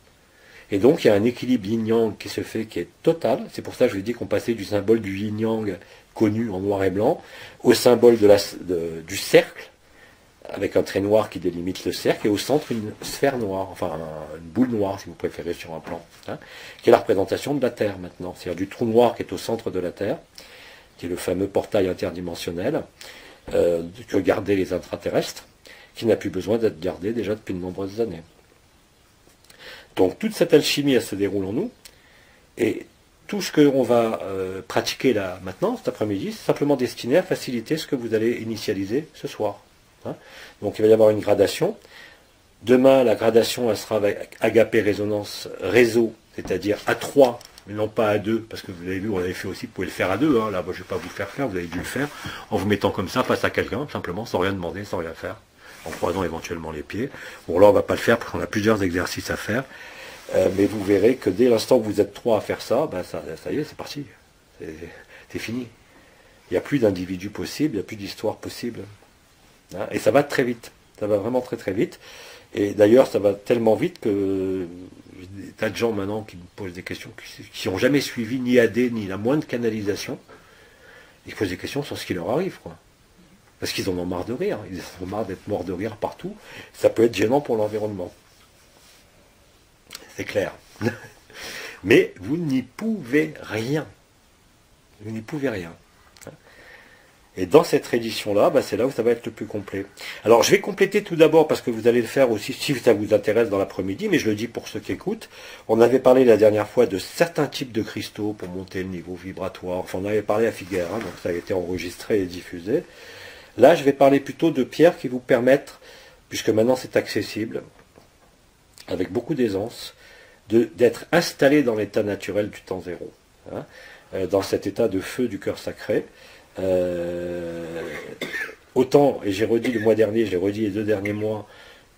Et donc il y a un équilibre yin-yang qui se fait, qui est total. C'est pour ça que je vous ai dit qu'on passait du symbole du yin-yang connu en noir et blanc, au symbole du cercle, avec un trait noir qui délimite le cercle, et au centre une sphère noire, enfin une boule noire si vous préférez sur un plan, hein, qui est la représentation de la Terre maintenant. C'est-à-dire du trou noir qui est au centre de la Terre, qui est le fameux portail interdimensionnel, que gardaient les intraterrestres, qui n'a plus besoin d'être gardé déjà depuis de nombreuses années. Donc toute cette alchimie, elle se déroule en nous, et tout ce qu'on va pratiquer là maintenant, cet après-midi, c'est simplement destiné à faciliter ce que vous allez initialiser ce soir. Hein. Donc il va y avoir une gradation. Demain, la gradation, elle sera avec agapé résonance réseau, c'est-à-dire à 3, mais non pas à 2, parce que vous avez vu, on l'avait fait aussi, vous pouvez le faire à 2, hein. Là, moi, je ne vais pas vous faire, vous avez dû le faire, en vous mettant comme ça face à quelqu'un, simplement, sans rien demander, sans rien faire, en croisant éventuellement les pieds. Bon, là, on ne va pas le faire, parce qu'on a plusieurs exercices à faire, mais vous verrez que dès l'instant que vous êtes 3 à faire ça, ben ça y est, c'est parti, c'est fini. Il n'y a plus d'individus possibles, il n'y a plus d'histoire possible. Hein. Et ça va très vite, ça va vraiment très très vite. Et d'ailleurs, ça va tellement vite que j'ai des tas de gens maintenant qui me posent des questions, qui n'ont jamais suivi ni AD, ni la moindre canalisation. Ils posent des questions sur ce qui leur arrive, quoi. Parce qu'ils en ont marre de rire. Ils en ont marre d'être morts de rire partout. Ça peut être gênant pour l'environnement. C'est clair. Mais vous n'y pouvez rien. Vous n'y pouvez rien. Et dans cette édition-là, c'est là où ça va être le plus complet. Alors, je vais compléter tout d'abord, parce que vous allez le faire aussi, si ça vous intéresse dans l'après-midi, mais je le dis pour ceux qui écoutent. On avait parlé la dernière fois de certains types de cristaux pour monter le niveau vibratoire. Enfin, on avait parlé à Figueres, hein, donc ça a été enregistré et diffusé. Là, je vais parler plutôt de pierres qui vous permettent, puisque maintenant c'est accessible, avec beaucoup d'aisance, d'être installé dans l'état naturel du temps zéro. Hein, dans cet état de feu du cœur sacré. Autant, et j'ai redit le mois dernier, j'ai redit les 2 derniers mois,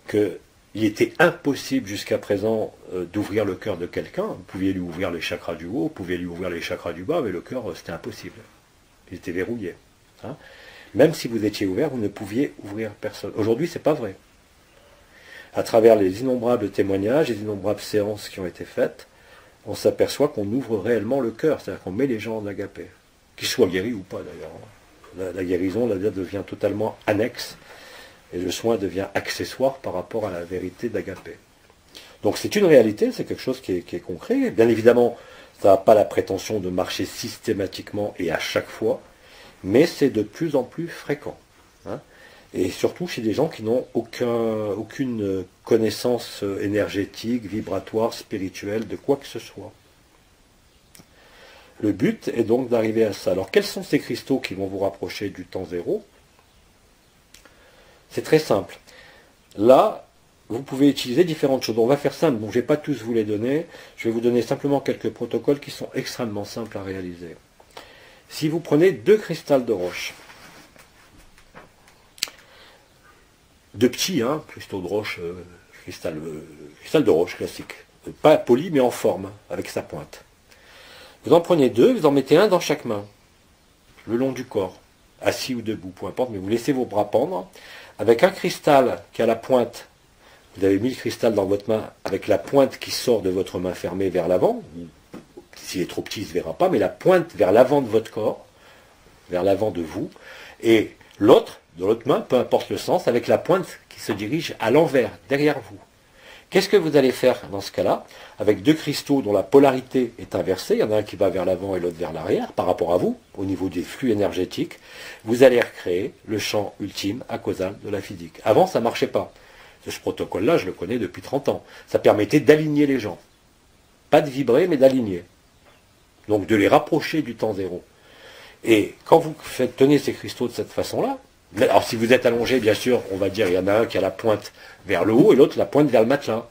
qu'il était impossible jusqu'à présent d'ouvrir le cœur de quelqu'un. Vous pouviez lui ouvrir les chakras du haut, vous pouviez lui ouvrir les chakras du bas, mais le cœur, c'était impossible. Il était verrouillé. Hein. Même si vous étiez ouvert, vous ne pouviez ouvrir personne. Aujourd'hui, c'est pas vrai. À travers les innombrables témoignages, les innombrables séances qui ont été faites, on s'aperçoit qu'on ouvre réellement le cœur, c'est-à-dire qu'on met les gens en agapé. Qu'ils soient guéris ou pas d'ailleurs. La guérison là, devient totalement annexe et le soin devient accessoire par rapport à la vérité d'agapé. Donc c'est une réalité, c'est quelque chose qui est concret. Bien évidemment, ça n'a pas la prétention de marcher systématiquement et à chaque fois, mais c'est de plus en plus fréquent. Hein. Et surtout chez des gens qui n'ont aucune connaissance énergétique, vibratoire, spirituelle, de quoi que ce soit. Le but est donc d'arriver à ça. Alors, quels sont ces cristaux qui vont vous rapprocher du temps zéro? C'est très simple. Là, vous pouvez utiliser différentes choses. On va faire simple. Bon, je ne vais pas tous vous les donner. Je vais vous donner simplement quelques protocoles qui sont extrêmement simples à réaliser. Si vous prenez 2 cristals de roche, de petits, hein, cristaux de roche, cristal de roche classique, pas poli mais en forme, avec sa pointe. Vous en prenez 2, vous en mettez un dans chaque main, le long du corps, assis ou debout, peu importe, mais vous laissez vos bras pendre, avec un cristal qui a la pointe, vous avez mis le cristal dans votre main, avec la pointe qui sort de votre main fermée vers l'avant, s'il est trop petit, il ne se verra pas, mais la pointe vers l'avant de votre corps, vers l'avant de vous, et l'autre, de l'autre main, peu importe le sens, avec la pointe qui se dirige à l'envers, derrière vous. Qu'est-ce que vous allez faire dans ce cas-là, avec 2 cristaux dont la polarité est inversée, il y en a un qui va vers l'avant et l'autre vers l'arrière, par rapport à vous, au niveau des flux énergétiques, vous allez recréer le champ ultime à causal de la physique. Avant, ça ne marchait pas. Ce protocole-là, je le connais depuis 30 ans. Ça permettait d'aligner les gens. Pas de vibrer, mais d'aligner. Donc de les rapprocher du temps zéro. Et quand vous tenez ces cristaux de cette façon-là, alors si vous êtes allongé, bien sûr, on va dire il y en a un qui a la pointe vers le haut et l'autre la pointe vers le matelas.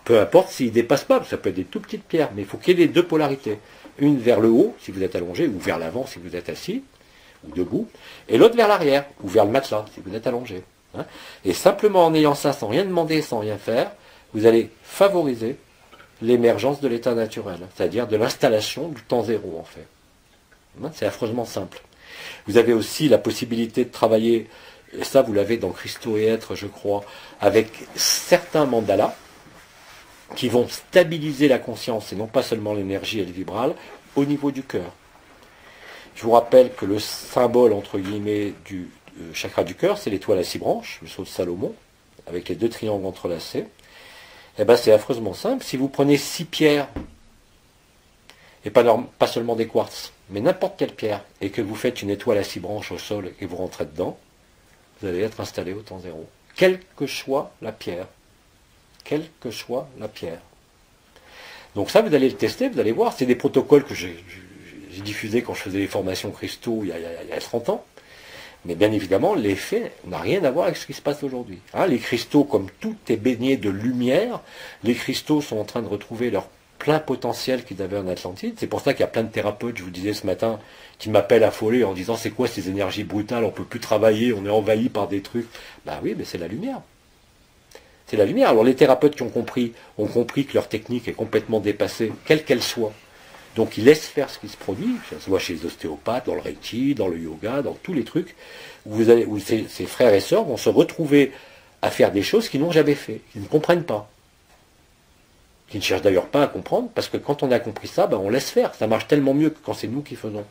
Peu importe s'il ne dépasse pas, ça peut être des tout petites pierres, mais il faut qu'il y ait les 2 polarités. Une vers le haut, si vous êtes allongé, ou vers l'avant, si vous êtes assis, ou debout, et l'autre vers l'arrière, ou vers le matelas, si vous êtes allongé. Et simplement en ayant ça, sans rien demander, sans rien faire, vous allez favoriser l'émergence de l'état naturel, c'est-à-dire de l'installation du temps zéro, en fait. C'est affreusement simple. Vous avez aussi la possibilité de travailler, et ça vous l'avez dans Cristaux et Êtres, je crois, avec certains mandalas qui vont stabiliser la conscience, et non pas seulement l'énergie et le vibral, au niveau du cœur. Je vous rappelle que le symbole, entre guillemets, du chakra du cœur, c'est l'étoile à 6 branches, le sceau de Salomon, avec les 2 triangles entrelacés. Eh bien, c'est affreusement simple. Si vous prenez 6 pierres, et pas seulement des quartz, mais n'importe quelle pierre, et que vous faites une étoile à 6 branches au sol et vous rentrez dedans, vous allez être installé au temps zéro. Quelle que soit la pierre. Quelle que soit la pierre. Donc ça, vous allez le tester, vous allez voir. C'est des protocoles que j'ai diffusés quand je faisais les formations cristaux il y a 30 ans. Mais bien évidemment, l'effet n'a rien à voir avec ce qui se passe aujourd'hui. Les cristaux, comme tout est baigné de lumière, les cristaux sont en train de retrouver leur plein potentiel qu'ils avaient en Atlantide. C'est pour ça qu'il y a plein de thérapeutes, je vous disais ce matin, qui m'appellent affolés en disant c'est quoi ces énergies brutales, on ne peut plus travailler, on est envahi par des trucs. Ben oui, mais c'est la lumière. C'est la lumière. Alors les thérapeutes qui ont compris que leur technique est complètement dépassée, quelle qu'elle soit. Donc ils laissent faire ce qui se produit, ça se voit chez les ostéopathes, dans le Reiki, dans le yoga, dans tous les trucs, où ces frères et sœurs vont se retrouver à faire des choses qu'ils n'ont jamais fait, qu'ils ne comprennent pas. Qui ne cherchent d'ailleurs pas à comprendre, parce que quand on a compris ça, on laisse faire. Ça marche tellement mieux que quand c'est nous qui faisons.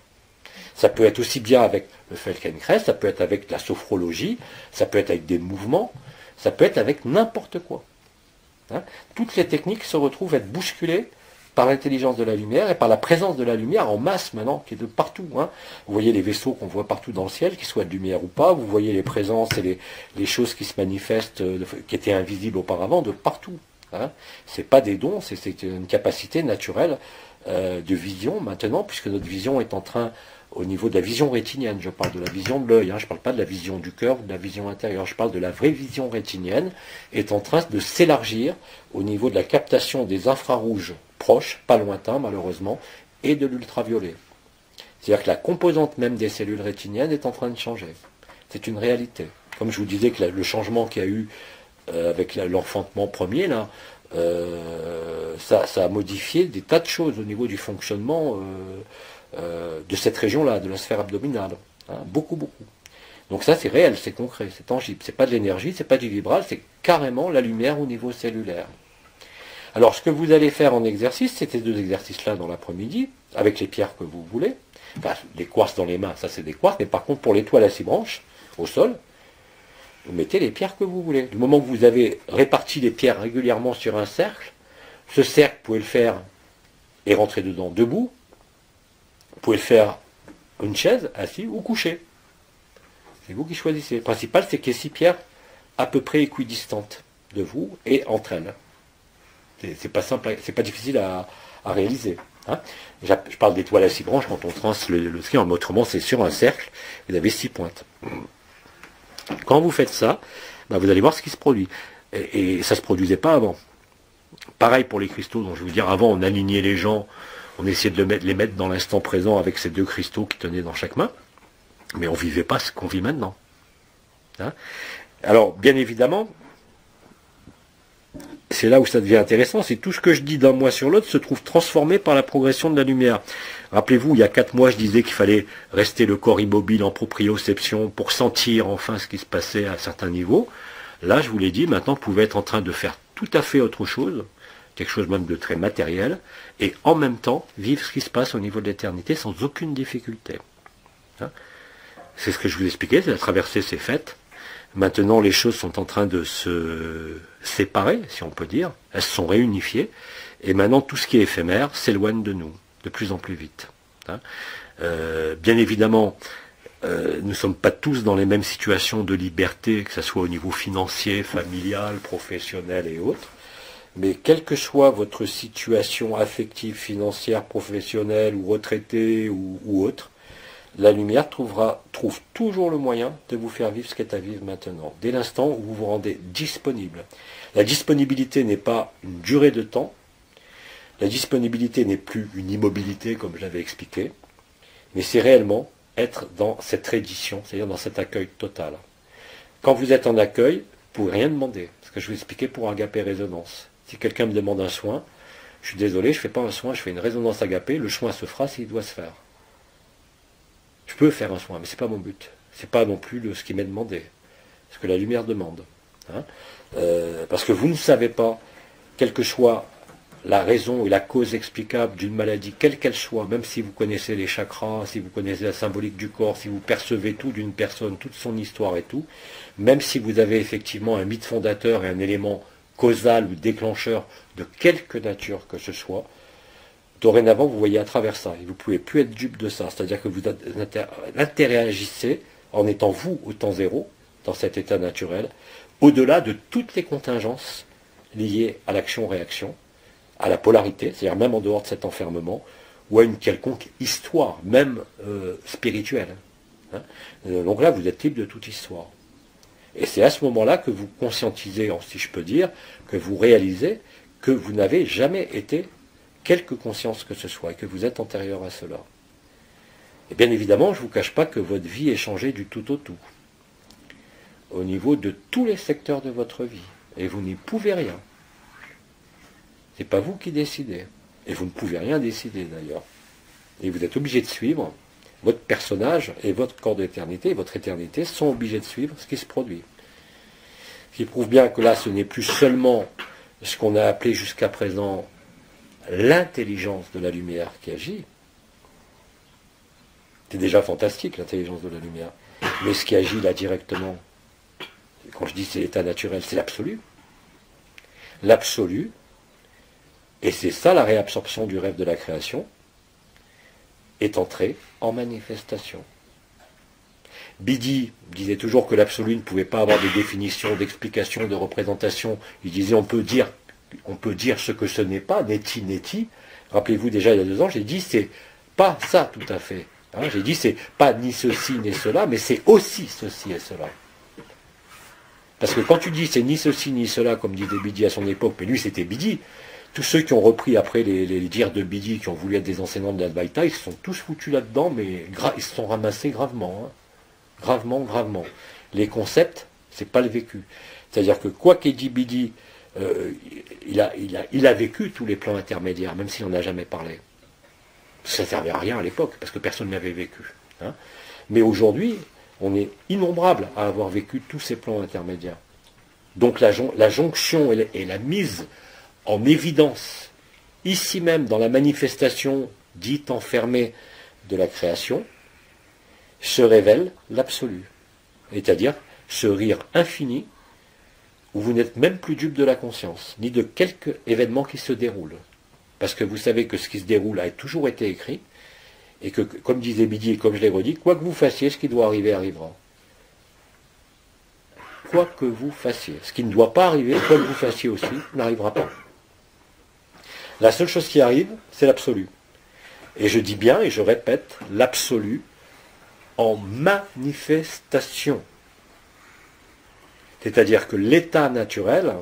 Ça peut être aussi bien avec le Feldenkrais, ça peut être avec la sophrologie, ça peut être avec des mouvements, ça peut être avec n'importe quoi. Toutes les techniques se retrouvent à être bousculées par l'intelligence de la lumière et par la présence de la lumière en masse maintenant, qui est de partout. Vous voyez les vaisseaux qu'on voit partout dans le ciel, qu'ils soient de lumière ou pas, vous voyez les présences et les choses qui se manifestent, qui étaient invisibles auparavant, de partout. C'est pas des dons, c'est une capacité naturelle de vision maintenant, puisque notre vision est en train, au niveau de la vision rétinienne, je parle de la vision de l'œil, je ne parle pas de la vision du cœur ou de la vision intérieure, je parle de la vraie vision rétinienne, est en train de s'élargir au niveau de la captation des infrarouges proches, pas lointains malheureusement, et de l'ultraviolet. C'est-à-dire que la composante même des cellules rétiniennes est en train de changer. C'est une réalité. Comme je vous disais que le changement qu'il y a eu avec l'enfantement premier, là, ça a modifié des tas de choses au niveau du fonctionnement de cette région-là, de la sphère abdominale. Beaucoup, beaucoup. Donc ça, c'est réel, c'est concret, c'est tangible. C'est pas de l'énergie, c'est pas du vibral, c'est carrément la lumière au niveau cellulaire. Alors, ce que vous allez faire en exercice, c'est ces 2 exercices-là dans l'après-midi, avec les pierres que vous voulez. Enfin, les quartz dans les mains, ça c'est des quartz, mais par contre, pour l'étoile à 6 branches, au sol, vous mettez les pierres que vous voulez. Du moment que vous avez réparti les pierres régulièrement sur un cercle, ce cercle, vous pouvez le faire et rentrer dedans debout. Vous pouvez le faire une chaise, assis ou couché. C'est vous qui choisissez. Le principal, c'est qu'il y ait 6 pierres à peu près équidistantes de vous et entre elles. C'est pas simple, c'est pas difficile à réaliser. Je parle d'étoile à 6 branches quand on transe le ski, mais autrement c'est sur un cercle, vous avez 6 pointes. Quand vous faites ça, vous allez voir ce qui se produit. Et ça ne se produisait pas avant. Pareil pour les cristaux, donc je vais vous dire, avant on alignait les gens, On essayait de les mettre dans l'instant présent avec ces 2 cristaux qui tenaient dans chaque main, mais on ne vivait pas ce qu'on vit maintenant. Hein? Alors, bien évidemment, c'est là où ça devient intéressant, c'est tout ce que je dis d'un mois sur l'autre se trouve transformé par la progression de la lumière. Rappelez-vous, il y a 4 mois, je disais qu'il fallait rester le corps immobile en proprioception pour sentir enfin ce qui se passait à certains niveaux. Là, je vous l'ai dit, maintenant, vous pouvez être en train de faire tout à fait autre chose, quelque chose même de très matériel, et en même temps, vivre ce qui se passe au niveau de l'éternité sans aucune difficulté. Hein? C'est ce que je vous expliquais, c'est la traversée s'est faite. Maintenant, les choses sont en train de se séparer, si on peut dire. Elles se sont réunifiées. Et maintenant, tout ce qui est éphémère s'éloigne de nous, de plus en plus vite. Hein. Bien évidemment, nous ne sommes pas tous dans les mêmes situations de liberté, que ce soit au niveau financier, familial, professionnel et autres. Mais quelle que soit votre situation affective, financière, professionnelle, ou retraitée, ou autre, la lumière trouve toujours le moyen de vous faire vivre ce qu'est à vivre maintenant, dès l'instant où vous vous rendez disponible. La disponibilité n'est pas une durée de temps, la disponibilité n'est plus une immobilité, comme je l'avais expliqué, mais c'est réellement être dans cette reddition, c'est-à-dire dans cet accueil total. Quand vous êtes en accueil, vous ne pouvez rien demander, ce que je vous expliquais pour agapé résonance. Si quelqu'un me demande un soin, je suis désolé, je ne fais pas un soin, je fais une résonance agapé, le soin se fera s'il doit se faire. Je peux faire un soin, mais ce n'est pas mon but. Ce n'est pas non plus ce qui m'est demandé. Ce que la lumière demande. Hein. Parce que vous ne savez pas, quelle que soit la raison et la cause explicable d'une maladie, quelle qu'elle soit, même si vous connaissez les chakras, si vous connaissez la symbolique du corps, si vous percevez tout d'une personne, toute son histoire et tout, même si vous avez effectivement un mythe fondateur et un élément causal ou déclencheur de quelque nature que ce soit, dorénavant, vous voyez à travers ça, et vous ne pouvez plus être dupe de ça. C'est-à-dire que vous interagissez en étant vous au temps zéro, dans cet état naturel, au-delà de toutes les contingences liées à l'action-réaction, à la polarité, c'est-à-dire même en dehors de cet enfermement, ou à une quelconque histoire, même spirituelle. Hein. Donc là, vous êtes libre de toute histoire. Et c'est à ce moment-là que vous conscientisez, si je peux dire, que vous réalisez que vous n'avez jamais été quelque conscience que ce soit, et que vous êtes antérieur à cela. Et bien évidemment, je ne vous cache pas que votre vie est changée du tout au tout, au niveau de tous les secteurs de votre vie, et vous n'y pouvez rien. Ce n'est pas vous qui décidez, et vous ne pouvez rien décider d'ailleurs. Et vous êtes obligé de suivre, votre personnage et votre corps d'éternité, votre éternité sont obligés de suivre ce qui se produit. Ce qui prouve bien que là, ce n'est plus seulement ce qu'on a appelé jusqu'à présent l'intelligence de la lumière qui agit. C'est déjà fantastique, l'intelligence de la lumière. Mais ce qui agit là directement, quand je dis c'est l'état naturel, c'est l'absolu. L'absolu, et c'est ça la réabsorption du rêve de la création, est entré en manifestation. Bidi disait toujours que l'absolu ne pouvait pas avoir de définition, d'explication, de représentation. Il disait on peut dire ce que ce n'est pas, neti. Rappelez-vous déjà il y a 2 ans, j'ai dit c'est pas ça tout à fait. Hein, j'ai dit c'est pas ni ceci ni cela, mais c'est aussi ceci et cela. Parce que quand tu dis c'est ni ceci ni cela, comme disait Bidi à son époque, mais lui c'était Bidi, tous ceux qui ont repris après les dires de Bidi, qui ont voulu être des enseignants de l'Advaita, ils se sont tous foutus là-dedans, mais ils se sont ramassés gravement. Hein. Gravement. Les concepts, c'est pas le vécu. C'est-à-dire que quoi qu'ait dit Bidi, il a vécu tous les plans intermédiaires, même s'il n'en a jamais parlé. Ça ne servait à rien à l'époque, parce que personne n'avait vécu. Hein. Mais aujourd'hui, on est innombrable à avoir vécu tous ces plans intermédiaires. Donc la jonction et la mise en évidence, ici même dans la manifestation dite enfermée de la création, se révèle l'absolu. C'est-à-dire ce rire infini où vous n'êtes même plus dupe de la conscience, ni de quelque événement qui se déroule. Parce que vous savez que ce qui se déroule a toujours été écrit, et que, comme disait Bidi et comme je l'ai redit, quoi que vous fassiez, ce qui doit arriver arrivera. Quoi que vous fassiez. Ce qui ne doit pas arriver, quoi que vous fassiez aussi, n'arrivera pas. La seule chose qui arrive, c'est l'absolu. Et je dis bien, et je répète, l'absolu en manifestation. C'est-à-dire que l'état naturel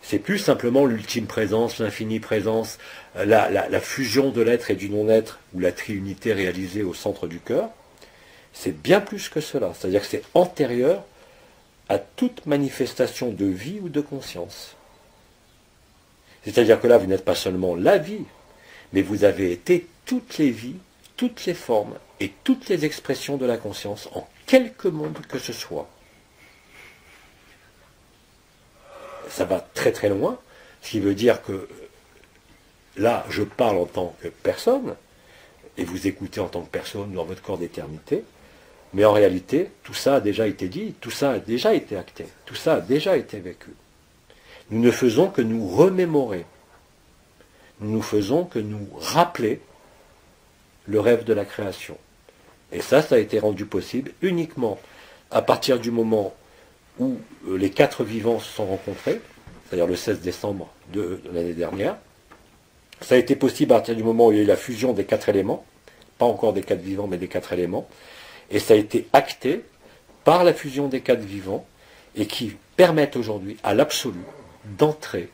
C'est plus simplement l'ultime présence, l'infinie présence, la fusion de l'être et du non-être, ou la triunité réalisée au centre du cœur. C'est bien plus que cela. C'est-à-dire que c'est antérieur à toute manifestation de vie ou de conscience. C'est-à-dire que là, vous n'êtes pas seulement la vie, mais vous avez été toutes les vies, toutes les formes et toutes les expressions de la conscience en quelque monde que ce soit. Ça va très très loin, ce qui veut dire que là, je parle en tant que personne, et vous écoutez en tant que personne dans votre corps d'éternité, mais en réalité, tout ça a déjà été dit, tout ça a déjà été acté, tout ça a déjà été vécu. Nous ne faisons que nous remémorer, nous ne faisons que nous rappeler le rêve de la création. Et ça a été rendu possible uniquement à partir du moment où les 4 vivants se sont rencontrés, c'est-à-dire le 16 décembre de l'année dernière. Ça a été possible à partir du moment où il y a eu la fusion des 4 éléments, pas encore des 4 vivants, mais des 4 éléments, et ça a été acté par la fusion des 4 vivants, et qui permettent aujourd'hui à l'absolu d'entrer,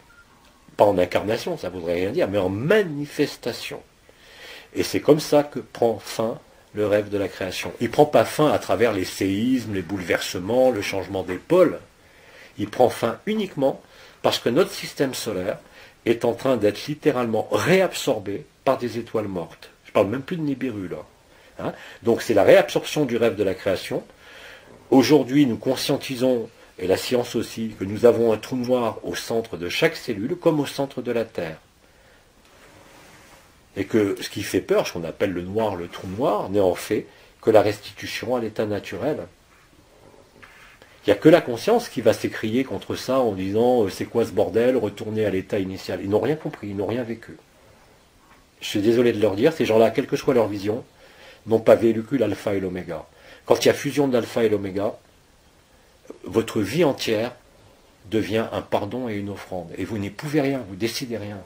pas en incarnation, ça ne voudrait rien dire, mais en manifestation. Et c'est comme ça que prend fin le rêve de la création. Il ne prend pas fin à travers les séismes, les bouleversements, le changement des pôles. Il prend fin uniquement parce que notre système solaire est en train d'être littéralement réabsorbé par des étoiles mortes. Je ne parle même plus de Nibiru là. Hein. Donc c'est la réabsorption du rêve de la création. Aujourd'hui, nous conscientisons, et la science aussi, que nous avons un trou noir au centre de chaque cellule, comme au centre de la Terre. Et que ce qui fait peur, ce qu'on appelle le noir, le trou noir, n'est en fait que la restitution à l'état naturel. Il n'y a que la conscience qui va s'écrier contre ça en disant c'est quoi ce bordel, retourner à l'état initial. Ils n'ont rien compris, ils n'ont rien vécu. Je suis désolé de leur dire, ces gens-là, quelle que soit leur vision, n'ont pas vécu l'alpha et l'oméga. Quand il y a fusion de l'alpha et l'oméga, votre vie entière devient un pardon et une offrande. Et vous n'y pouvez rien, vous décidez rien.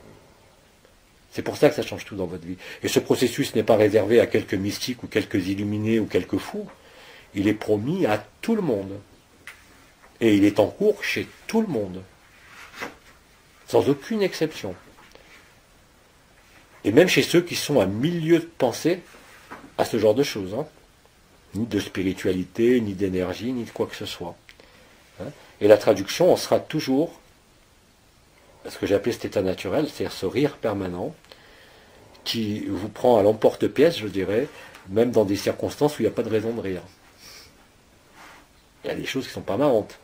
C'est pour ça que ça change tout dans votre vie. Et ce processus n'est pas réservé à quelques mystiques ou quelques illuminés ou quelques fous. Il est promis à tout le monde. Et il est en cours chez tout le monde. Sans aucune exception. Et même chez ceux qui sont à milieu de pensée à ce genre de choses. Hein. Ni de spiritualité, ni d'énergie, ni de quoi que ce soit. Hein. Et la traduction, on sera toujours ce que j'ai appelé cet état naturel, c'est-à-dire ce rire permanent qui vous prend à l'emporte-pièce, je dirais, même dans des circonstances où il n'y a pas de raison de rire. Il y a des choses qui ne sont pas marrantes.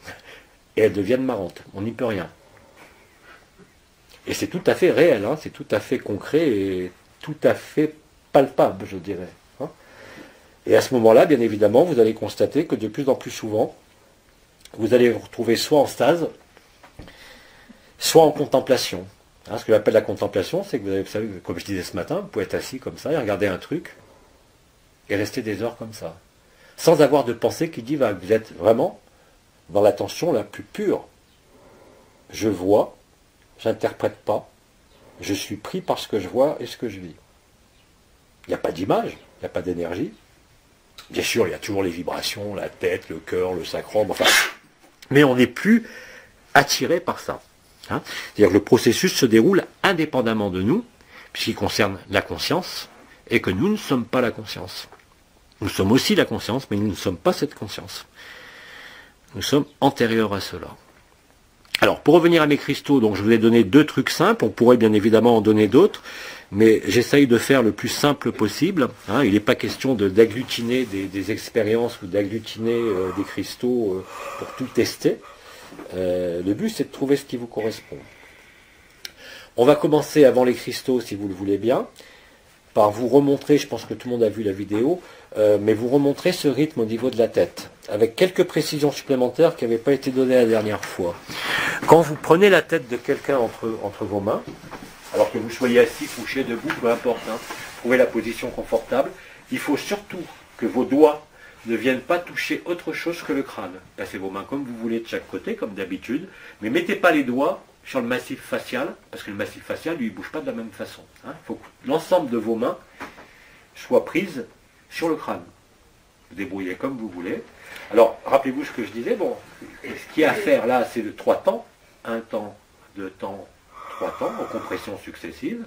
Et elles deviennent marrantes. On n'y peut rien. Et c'est tout à fait réel, hein, c'est tout à fait concret et tout à fait palpable, je dirais. Hein. Et à ce moment-là, bien évidemment, vous allez constater que de plus en plus souvent, vous allez vous retrouver soit en stase, soit en contemplation. Hein, ce que j'appelle la contemplation, c'est que vous savez, comme je disais ce matin, vous pouvez être assis comme ça et regarder un truc et rester des heures comme ça. Sans avoir de pensée qui dit, vous êtes vraiment dans l'attention la plus pure. Je vois, j'interprète pas, je suis pris par ce que je vois et ce que je vis. Il n'y a pas d'image, il n'y a pas d'énergie. Bien sûr, il y a toujours les vibrations, la tête, le cœur, le sacrum, enfin, mais on n'est plus attiré par ça. Hein. C'est-à-dire que le processus se déroule indépendamment de nous, puisqu'il concerne la conscience, et que nous ne sommes pas la conscience. Nous sommes aussi la conscience, mais nous ne sommes pas cette conscience. Nous sommes antérieurs à cela. Alors, pour revenir à mes cristaux, donc je vous ai donné 2 trucs simples, on pourrait bien évidemment en donner d'autres, mais j'essaye de faire le plus simple possible. Hein. Il n'est pas question d'agglutiner des expériences ou d'agglutiner des cristaux pour tout tester. Le but, c'est de trouver ce qui vous correspond. On va commencer avant les cristaux, si vous le voulez bien, par vous remontrer, je pense que tout le monde a vu la vidéo, mais vous remontrer ce rythme au niveau de la tête, avec quelques précisions supplémentaires qui n'avaient pas été données la dernière fois. Quand vous prenez la tête de quelqu'un entre vos mains, alors que vous soyez assis, couché, debout, peu importe, hein, trouvez la position confortable, il faut surtout que vos doigts ne viennent pas toucher autre chose que le crâne. Passez vos mains comme vous voulez de chaque côté, comme d'habitude, mais mettez pas les doigts sur le massif facial, parce que le massif facial, lui, il ne bouge pas de la même façon. Hein. Il faut que l'ensemble de vos mains soit prise sur le crâne. Vous débrouillez comme vous voulez. Alors, rappelez-vous ce que je disais, bon, ce qu'il y a à faire là, c'est de 3 temps. 1 temps, 2 temps, 3 temps, en compression successive,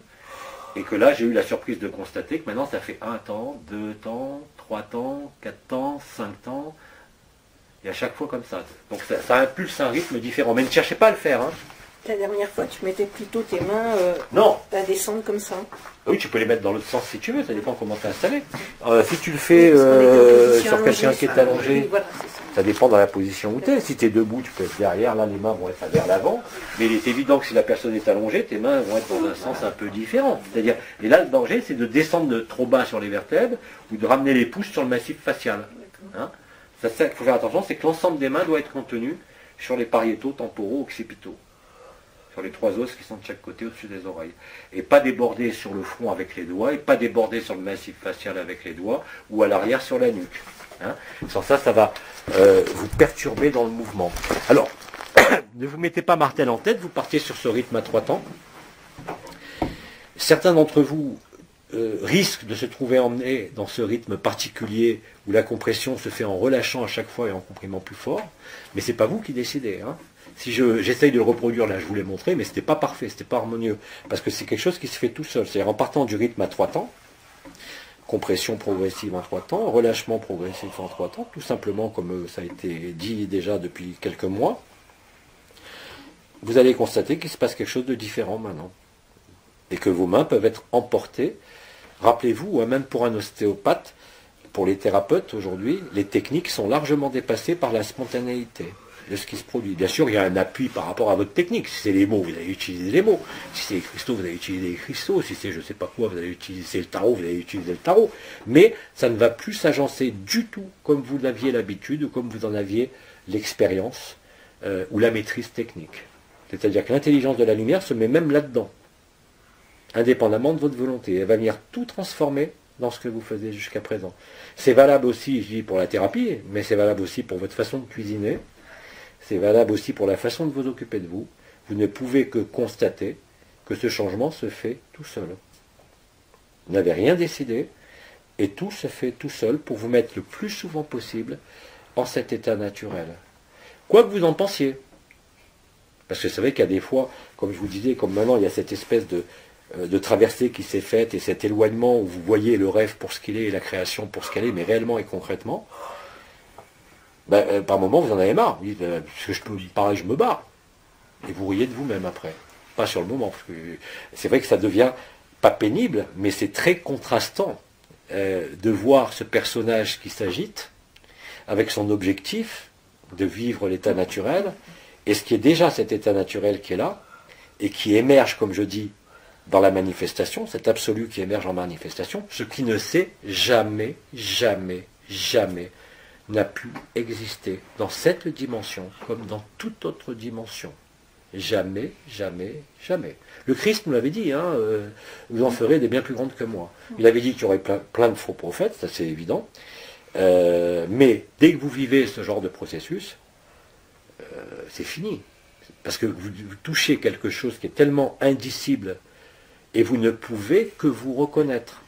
et que là j'ai eu la surprise de constater que maintenant ça fait 1 temps, 2 temps, 3 temps, 4 temps, 5 temps, et à chaque fois comme ça. Donc ça impulse un rythme différent, mais ne cherchez pas à le faire. Hein. La dernière fois, tu mettais plutôt tes mains Non. à descendre comme ça. Oui, tu peux les mettre dans l'autre sens si tu veux, ça dépend comment tu es installé. Si tu le fais sur quelqu'un qui est allongé, oui, voilà, c'est ça. ça dépend dans la position où tu es. Si tu es debout, tu peux être derrière, là les mains vont être vers l'avant, mais il est évident que si la personne est allongée, tes mains vont être dans un sens un peu différent. C'est-à-dire, et là le danger, c'est de descendre de trop bas sur les vertèbres ou de ramener les pouces sur le massif facial. Hein, ça, il faut faire attention, c'est que l'ensemble des mains doit être contenu sur les pariétaux, temporaux, occipitaux. Sur les 3 os qui sont de chaque côté au-dessus des oreilles. Et pas déborder sur le front avec les doigts, et pas déborder sur le massif facial avec les doigts, ou à l'arrière sur la nuque. Hein. Sans ça, ça va vous perturber dans le mouvement. Alors, ne vous mettez pas martel en tête, vous partez sur ce rythme à 3 temps. Certains d'entre vous risquent de se trouver emmenés dans ce rythme particulier où la compression se fait en relâchant à chaque fois et en comprimant plus fort, mais c'est pas vous qui décidez. Hein. Si j'essaye de le reproduire, là je vous l'ai montré, mais c'était pas parfait, c'était pas harmonieux, parce que c'est quelque chose qui se fait tout seul, c'est-à-dire en partant du rythme à 3 temps, compression progressive en 3 temps, relâchement progressif en 3 temps, tout simplement comme ça a été dit déjà depuis quelques mois, vous allez constater qu'il se passe quelque chose de différent maintenant, et que vos mains peuvent être emportées. Rappelez-vous, même pour un ostéopathe, pour les thérapeutes aujourd'hui, les techniques sont largement dépassées par la spontanéité de ce qui se produit. Bien sûr, il y a un appui par rapport à votre technique. Si c'est les mots, vous allez utiliser les mots. Si c'est les cristaux, vous allez utiliser les cristaux. Si c'est je ne sais pas quoi, vous allez utiliser le tarot, vous allez utiliser le tarot. Mais ça ne va plus s'agencer du tout comme vous l'aviez l'habitude ou comme vous en aviez l'expérience ou la maîtrise technique. C'est-à-dire que l'intelligence de la lumière se met même là-dedans, indépendamment de votre volonté. Elle va venir tout transformer dans ce que vous faisiez jusqu'à présent. C'est valable aussi, je dis, pour la thérapie, mais c'est valable aussi pour votre façon de cuisiner. C'est valable aussi pour la façon de vous occuper de vous. Vous ne pouvez que constater que ce changement se fait tout seul. Vous n'avez rien décidé et tout se fait tout seul pour vous mettre le plus souvent possible en cet état naturel. Quoi que vous en pensiez. Parce que c'est vrai qu'il y a des fois, comme je vous disais, comme maintenant il y a cette espèce de traversée qui s'est faite et cet éloignement où vous voyez le rêve pour ce qu'il est et la création pour ce qu'elle est, mais réellement et concrètement, par moment vous en avez marre. Vous dites, parce que je peux pareil, je me barre. Et vous riez de vous-même après. Pas sur le moment. Parce que c'est vrai que ça devient pas pénible, mais c'est très contrastant de voir ce personnage qui s'agite avec son objectif de vivre l'état naturel, et ce qui est déjà cet état naturel qui est là, et qui émerge, comme je dis, dans la manifestation, cet absolu qui émerge en manifestation, ce qui ne s'est jamais, jamais, jamais n'a pu exister dans cette dimension comme dans toute autre dimension. Jamais, jamais, jamais. Le Christ nous l'avait dit, hein, vous en ferez des bien plus grandes que moi. Il avait dit qu'il y aurait plein de faux prophètes, ça c'est évident. Mais dès que vous vivez ce genre de processus, c'est fini. Parce que vous touchez quelque chose qui est tellement indicible et vous ne pouvez que vous reconnaître.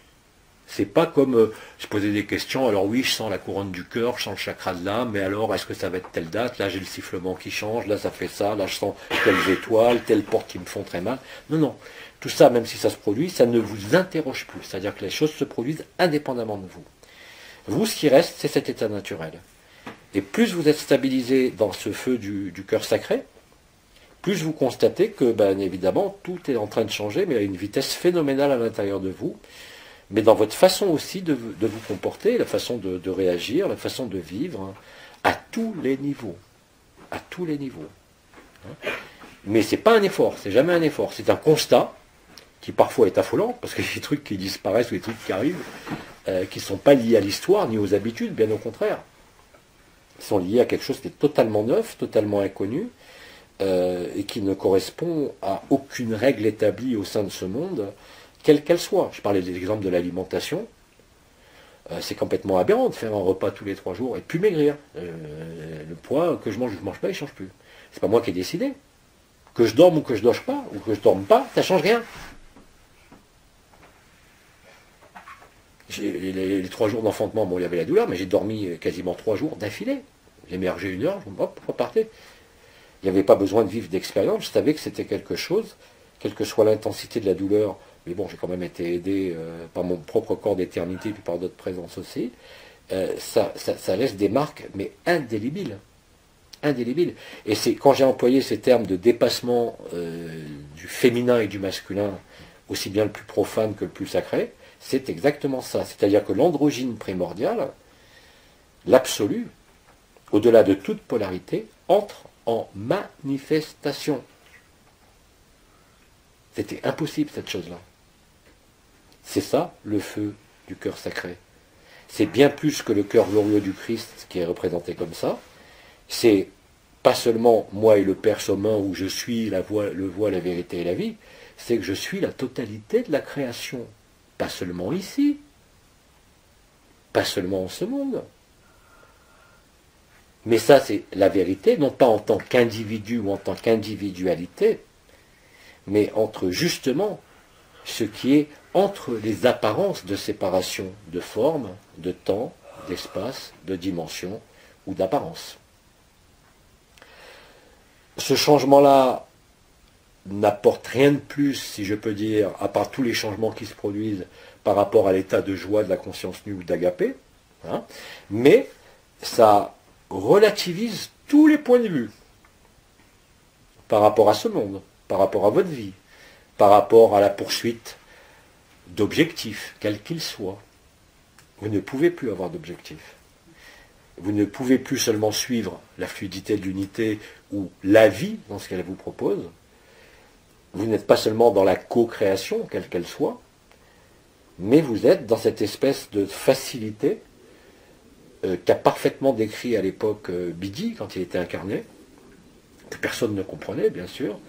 C'est pas comme se poser des questions, alors oui, je sens la couronne du cœur, je sens le chakra de l'âme, mais alors est-ce que ça va être telle date? Là j'ai le sifflement qui change, là ça fait ça, là je sens telles étoiles, telles portes qui me font très mal. Non, non. Tout ça, même si ça se produit, ça ne vous interroge plus. C'est-à-dire que les choses se produisent indépendamment de vous. Vous, ce qui reste, c'est cet état naturel. Et plus vous êtes stabilisé dans ce feu du cœur sacré, plus vous constatez que, bien évidemment, tout est en train de changer, mais à une vitesse phénoménale à l'intérieur de vous, mais dans votre façon aussi de vous comporter, la façon de réagir, la façon de vivre, hein, à tous les niveaux. À tous les niveaux. Mais ce n'est pas un effort, c'est jamais un effort, c'est un constat qui parfois est affolant, parce qu'il y a des trucs qui disparaissent ou des trucs qui arrivent, qui ne sont pas liés à l'histoire ni aux habitudes, bien au contraire. Ils sont liés à quelque chose qui est totalement neuf, totalement inconnu, et qui ne correspond à aucune règle établie au sein de ce monde, quelle qu'elle soit. Je parlais de l'exemple de l'alimentation. C'est complètement aberrant de faire un repas tous les 3 jours et puis maigrir. Le poids que je mange ou je ne mange pas, il ne change plus. C'est pas moi qui ai décidé. Que je dorme ou que je ne dorme pas, ou que je ne dorme pas, ça ne change rien. Les 3 jours d'enfantement, bon, il y avait la douleur, mais j'ai dormi quasiment 3 jours d'affilée. J'ai émergé 1 heure, hop, repartais. Il n'y avait pas besoin de vivre d'expérience, je savais que c'était quelque chose, quelle que soit l'intensité de la douleur, mais bon, j'ai quand même été aidé par mon propre corps d'éternité, puis par d'autres présences aussi, ça laisse des marques, mais indélébiles. Indélébiles. Et c'est quand j'ai employé ces termes de dépassement du féminin et du masculin, aussi bien le plus profane que le plus sacré, c'est exactement ça. C'est-à-dire que l'androgyne primordial, l'absolu, au-delà de toute polarité, entre en manifestation. C'était impossible cette chose-là. C'est ça le feu du cœur sacré. C'est bien plus que le cœur glorieux du Christ qui est représenté comme ça. C'est pas seulement moi et le Père sommin où je suis la voie, le voie, la vérité et la vie, c'est que je suis la totalité de la création. Pas seulement ici, pas seulement en ce monde. Mais ça, c'est la vérité, non pas en tant qu'individu ou en tant qu'individualité, mais entre justement ce qui est entre les apparences de séparation de forme, de temps, d'espace, de dimension ou d'apparence. Ce changement-là n'apporte rien de plus, si je peux dire, à part tous les changements qui se produisent par rapport à l'état de joie de la conscience nue ou d'agapé, hein, mais ça relativise tous les points de vue par rapport à ce monde, par rapport à votre vie, par rapport à la poursuite d'objectifs, quels qu'ils soient. Vous ne pouvez plus avoir d'objectifs. Vous ne pouvez plus seulement suivre la fluidité de l'unité ou la vie dans ce qu'elle vous propose. Vous n'êtes pas seulement dans la co-création, quelle qu'elle soit, mais vous êtes dans cette espèce de facilité qu'a parfaitement décrit à l'époque Bidi, quand il était incarné, que personne ne comprenait, bien sûr,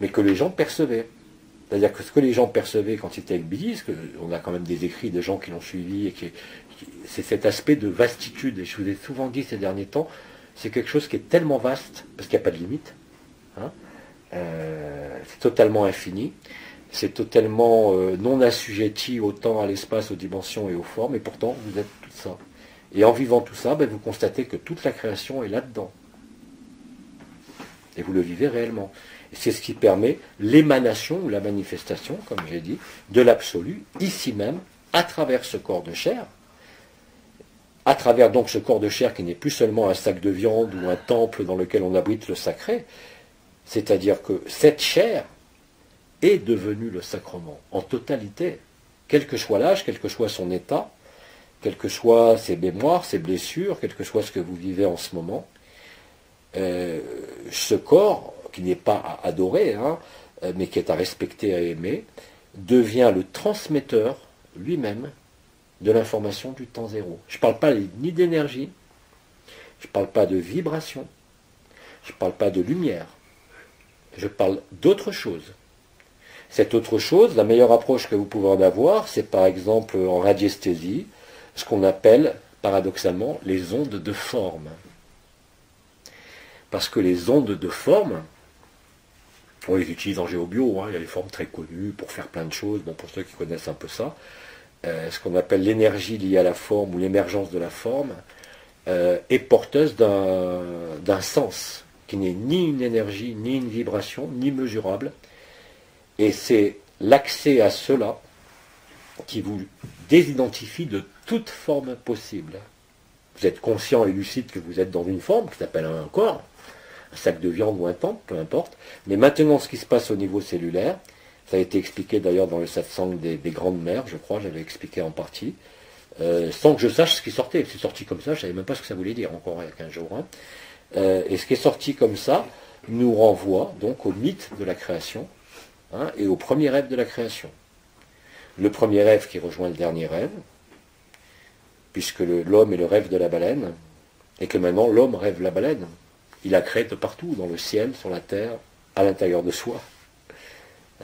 mais que les gens percevaient. C'est-à-dire que ce que les gens percevaient quand ils étaient avec Bidi, parce qu'on a quand même des écrits de gens qui l'ont suivi, et c'est cet aspect de vastitude, et je vous ai souvent dit ces derniers temps, c'est quelque chose qui est tellement vaste, parce qu'il n'y a pas de limite, hein, c'est totalement infini, c'est totalement non assujetti au temps, à l'espace, aux dimensions et aux formes, et pourtant vous êtes tout ça. Et en vivant tout ça, vous constatez que toute la création est là-dedans. Et vous le vivez réellement. Et c'est ce qui permet l'émanation ou la manifestation, comme j'ai dit, de l'absolu, ici même, à travers ce corps de chair, à travers donc ce corps de chair qui n'est plus seulement un sac de viande ou un temple dans lequel on abrite le sacré, c'est-à-dire que cette chair est devenue le sacrement, en totalité, quel que soit l'âge, quel que soit son état, quelles que soient ses mémoires, ses blessures, quel que soit ce que vous vivez en ce moment, ce corps, qui n'est pas à adorer, hein, mais qui est à respecter et à aimer, devient le transmetteur lui-même de l'information du temps zéro. Je ne parle pas ni d'énergie, je ne parle pas de vibration, je ne parle pas de lumière, je parle d'autre chose. Cette autre chose, la meilleure approche que vous pouvez en avoir, c'est par exemple en radiesthésie, ce qu'on appelle paradoxalement les ondes de forme. Parce que les ondes de forme, on les utilise en géobio, hein, il y a des formes très connues pour faire plein de choses, bon, pour ceux qui connaissent un peu ça, ce qu'on appelle l'énergie liée à la forme ou l'émergence de la forme, est porteuse d'un sens qui n'est ni une énergie, ni une vibration, ni mesurable. Et c'est l'accès à cela qui vous désidentifie de toute forme possible. Vous êtes conscient et lucide que vous êtes dans une forme qui s'appelle un corps, un sac de viande ou un temple, peu importe. Mais maintenant, ce qui se passe au niveau cellulaire, ça a été expliqué d'ailleurs dans le satsang des grandes mères, je crois, j'avais expliqué en partie, sans que je sache ce qui sortait. C'est sorti comme ça, je ne savais même pas ce que ça voulait dire encore il y a 15 jours. Hein. Et ce qui est sorti comme ça nous renvoie donc au mythe de la création, hein, et au premier rêve de la création. Le premier rêve qui rejoint le dernier rêve, puisque l'homme est le rêve de la baleine, et que maintenant l'homme rêve la baleine. Il la crée de partout, dans le ciel, sur la terre, à l'intérieur de soi.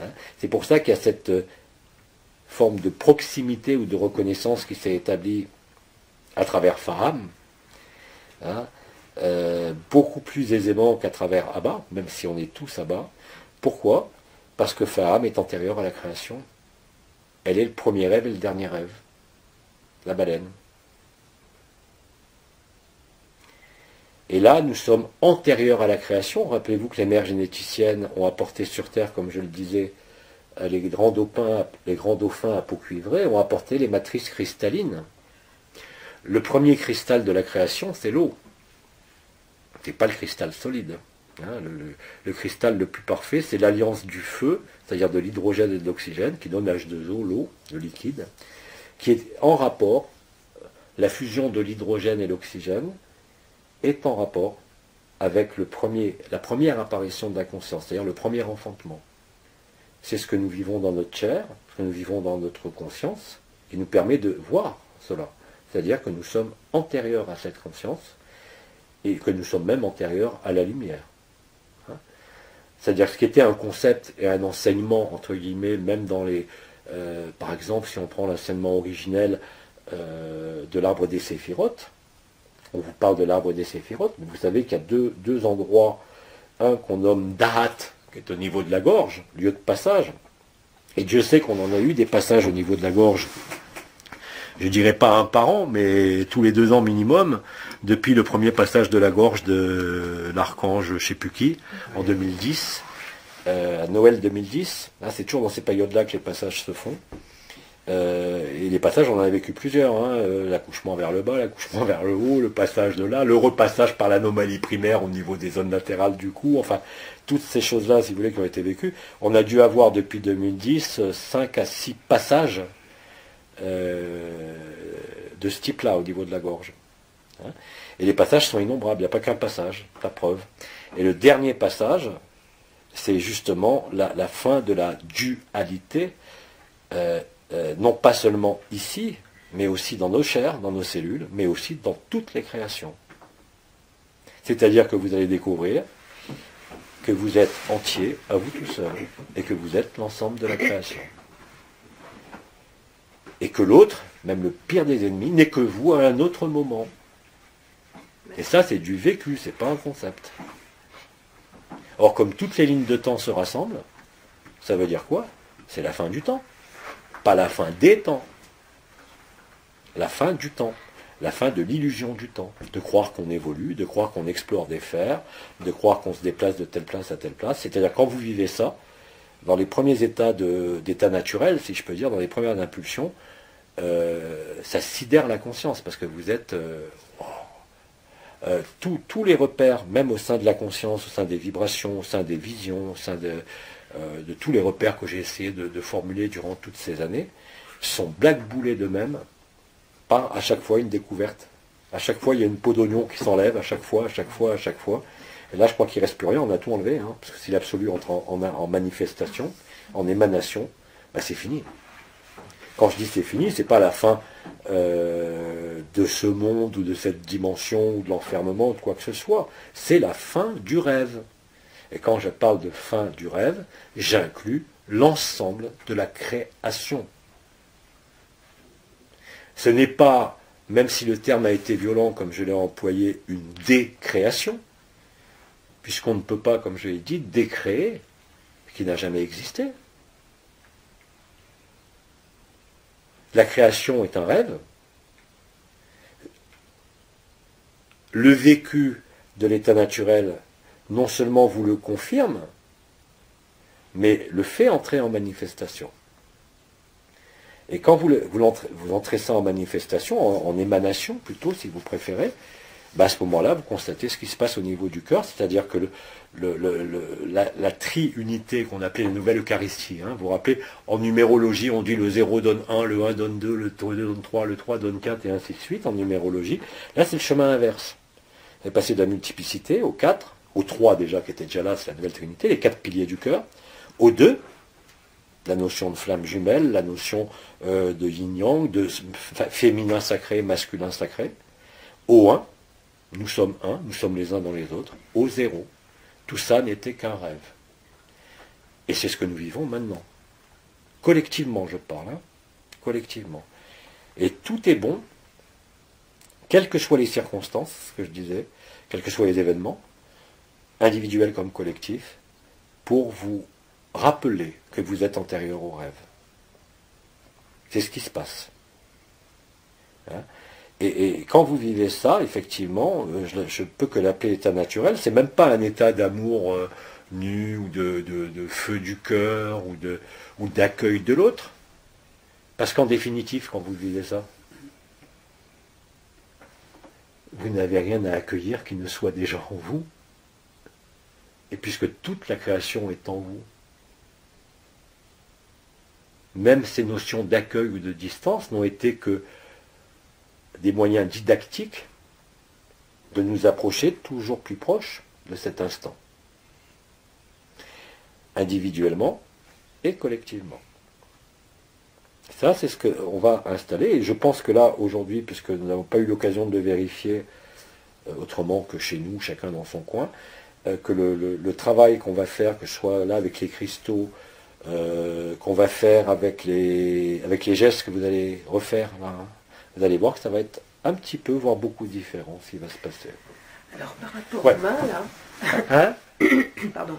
Hein. C'est pour ça qu'il y a cette forme de proximité ou de reconnaissance qui s'est établie à travers Faham, hein, beaucoup plus aisément qu'à travers Abba, même si on est tous Abba. Pourquoi ? Parce que Faham est antérieure à la création. Elle est le premier rêve et le dernier rêve. La baleine. Et là, nous sommes antérieurs à la création. Rappelez-vous que les mères généticiennes ont apporté sur Terre, comme je le disais, les grands dauphins à peau cuivrée, ont apporté les matrices cristallines. Le premier cristal de la création, c'est l'eau. Ce n'est pas le cristal solide. Hein, le cristal le plus parfait, c'est l'alliance du feu, c'est-à-dire de l'hydrogène et de l'oxygène, qui donne H2O, l'eau, le liquide, qui est en rapport, la fusion de l'hydrogène et l'oxygène est en rapport avec la première apparition de la conscience, c'est-à-dire le premier enfantement. C'est ce que nous vivons dans notre chair, ce que nous vivons dans notre conscience, qui nous permet de voir cela. C'est-à-dire que nous sommes antérieurs à cette conscience, et que nous sommes même antérieurs à la lumière. C'est-à-dire ce qui était un concept et un enseignement, entre guillemets, même dans les... par exemple, si on prend l'enseignement originel de l'arbre des séphirotes, on vous parle de l'arbre des séphirotes, mais vous savez qu'il y a deux endroits, un qu'on nomme Dahat, qui est au niveau de la gorge, lieu de passage, et Dieu sait qu'on en a eu des passages au niveau de la gorge, je dirais pas un par an, mais tous les 2 ans minimum, depuis le premier passage de la gorge de l'archange, je ne sais plus qui, en 2010, à Noël 2010. Là, c'est toujours dans ces périodes-là que les passages se font. Et les passages, on en a vécu plusieurs. Hein, l'accouchement vers le bas, l'accouchement vers le haut, le passage de là, le repassage par l'anomalie primaire au niveau des zones latérales du cou. Enfin, toutes ces choses-là, si vous voulez, qui ont été vécues. On a dû avoir depuis 2010 5 à 6 passages de ce type-là au niveau de la gorge. Hein. Et les passages sont innombrables, il n'y a pas qu'un passage, la preuve. Et le dernier passage, c'est justement la fin de la dualité, non pas seulement ici, mais aussi dans nos chairs, dans nos cellules, mais aussi dans toutes les créations. C'est-à-dire que vous allez découvrir que vous êtes entier à vous tout seul, et que vous êtes l'ensemble de la création. Et que l'autre, même le pire des ennemis, n'est que vous à un autre moment. Et ça, c'est du vécu, c'est pas un concept. Or, comme toutes les lignes de temps se rassemblent, ça veut dire quoi? C'est la fin du temps. Pas la fin des temps. La fin du temps. La fin de l'illusion du temps. De croire qu'on évolue, de croire qu'on explore des sphères, de croire qu'on se déplace de telle place à telle place. C'est-à-dire, quand vous vivez ça, dans les premiers états d'état naturel, si je peux dire, dans les premières impulsions, ça sidère la conscience, parce que vous êtes... tous les repères, même au sein de la conscience, au sein des vibrations, au sein des visions, au sein de tous les repères que j'ai essayé de formuler durant toutes ces années, sont blackboulés d'eux-mêmes par à chaque fois une découverte. À chaque fois, il y a une peau d'oignon qui s'enlève, à chaque fois. Et là, je crois qu'il ne reste plus rien, on a tout enlevé, hein, parce que si l'absolu entre en manifestation, en émanation, ben c'est fini. Quand je dis c'est fini, c'est pas la fin de ce monde ou de cette dimension ou de l'enfermement ou de quoi que ce soit. C'est la fin du rêve. Et quand je parle de fin du rêve, j'inclus l'ensemble de la création. Ce n'est pas, même si le terme a été violent comme je l'ai employé, une décréation, puisqu'on ne peut pas, comme je l'ai dit, décréer ce qui n'a jamais existé. La création est un rêve. Le vécu de l'état naturel, non seulement vous le confirme, mais le fait entrer en manifestation. Et quand vous entrez ça en manifestation, en émanation plutôt, si vous préférez, bah à ce moment-là, vous constatez ce qui se passe au niveau du cœur, c'est-à-dire que la tri-unité qu'on appelait la nouvelle Eucharistie, hein, vous vous rappelez, en numérologie, on dit le 0 donne 1, le 1 donne 2, le 2 donne 3, le 3 donne 4, et ainsi de suite, en numérologie. Là, c'est le chemin inverse. C'est passé de la multiplicité au 4, au 3 déjà, qui était déjà là, c'est la nouvelle Trinité, les 4 piliers du cœur, au 2, la notion de flamme jumelle, la notion de yin-yang, de féminin sacré, masculin sacré, au 1, nous sommes un, nous sommes les uns dans les autres, au 0. Tout ça n'était qu'un rêve. Et c'est ce que nous vivons maintenant. Collectivement, je parle. Hein, collectivement. Et tout est bon, quelles que soient les circonstances, ce que je disais, quels que soient les événements, individuels comme collectifs, pour vous rappeler que vous êtes antérieur au rêve. C'est ce qui se passe. Hein, Et quand vous vivez ça, effectivement, je peux que l'appeler état naturel. C'est même pas un état d'amour nu ou de feu du cœur ou d'accueil de l'autre. Parce qu'en définitive, quand vous vivez ça, vous n'avez rien à accueillir qui ne soit déjà en vous. Et puisque toute la création est en vous, même ces notions d'accueil ou de distance n'ont été que des moyens didactiques de nous approcher toujours plus proches de cet instant, individuellement et collectivement. Ça, c'est ce qu'on va installer, et je pense que là, aujourd'hui, puisque nous n'avons pas eu l'occasion de le vérifier autrement que chez nous, chacun dans son coin, que le travail qu'on va faire, que ce soit là avec les cristaux, qu'on va faire avec les gestes que vous allez refaire, là, hein, vous allez voir que ça va être un petit peu, voire beaucoup différent, ce qui va se passer. Alors, par rapport aux mains, là... Hein Pardon.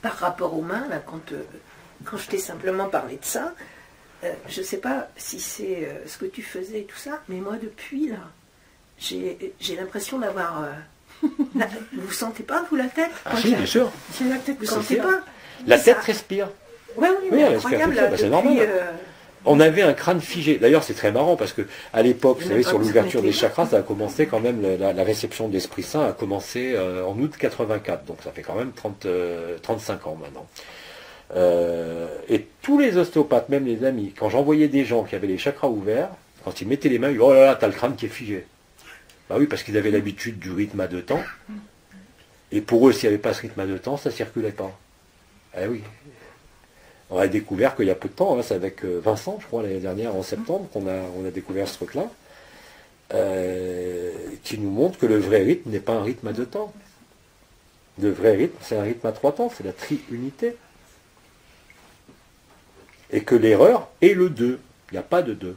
Par rapport aux mains, là, quand je t'ai simplement parlé de ça, je ne sais pas si c'est ce que tu faisais et tout ça, mais moi, depuis, là, j'ai l'impression d'avoir... vous sentez pas, vous, la tête? Ah si, bien sûr. C'est la tête, vous sentez pas? La tête respire. Oui, Oui, elle incroyable. respire tout ça, c'est normal. On avait un crâne figé. D'ailleurs, c'est très marrant parce que à l'époque, vous savez, sur l'ouverture des chakras, ça a commencé quand même, la réception de l'Esprit Saint a commencé en août 84. Donc ça fait quand même 35 ans maintenant. Et tous les ostéopathes, même les amis, quand j'envoyais des gens qui avaient les chakras ouverts, quand ils mettaient les mains, ils disaient, oh là là, t'as le crâne qui est figé. Bah oui, parce qu'ils avaient l'habitude du rythme à deux temps. Et pour eux, s'il n'y avait pas ce rythme à deux temps, ça ne circulait pas. Eh oui. On a découvert qu'il y a peu de temps, hein, c'est avec Vincent, je crois, l'année dernière, en septembre, qu'on a découvert ce truc-là, qui nous montre que le vrai rythme n'est pas un rythme à deux temps. Le vrai rythme, c'est un rythme à trois temps, c'est la tri-unité. Et que l'erreur est le 2. Il n'y a pas de 2.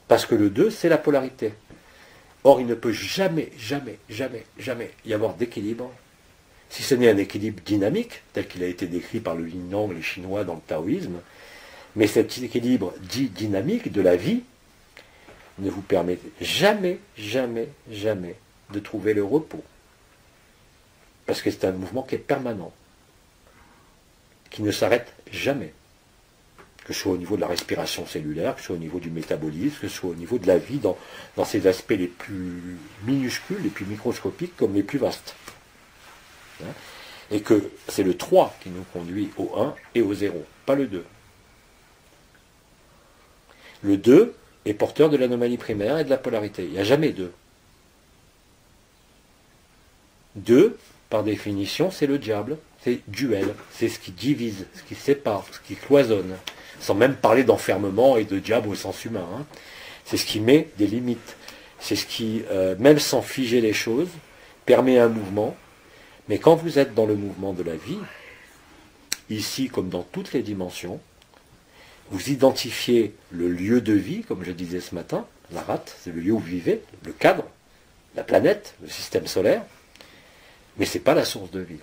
Parce que le 2, c'est la polarité. Or, il ne peut jamais, jamais, jamais, jamais y avoir d'équilibre, si ce n'est un équilibre dynamique, tel qu'il a été décrit par le yin yang, les Chinois dans le taoïsme, mais cet équilibre dit dynamique de la vie ne vous permet jamais, jamais, jamais de trouver le repos. Parce que c'est un mouvement qui est permanent, qui ne s'arrête jamais. Que ce soit au niveau de la respiration cellulaire, que ce soit au niveau du métabolisme, que ce soit au niveau de la vie dans ses aspects les plus minuscules, les plus microscopiques comme les plus vastes. Et que c'est le 3 qui nous conduit au 1 et au 0, pas le 2. Le 2 est porteur de l'anomalie primaire et de la polarité. Il n'y a jamais 2. 2, par définition, c'est le diable, c'est duel, c'est ce qui divise, ce qui sépare, ce qui cloisonne, sans même parler d'enfermement et de diable au sens humain. Hein. C'est ce qui met des limites, c'est ce qui, même sans figer les choses, permet un mouvement. Mais quand vous êtes dans le mouvement de la vie, ici comme dans toutes les dimensions, vous identifiez le lieu de vie, comme je disais ce matin, la rate, c'est le lieu où vous vivez, le cadre, la planète, le système solaire, mais ce n'est pas la source de vie.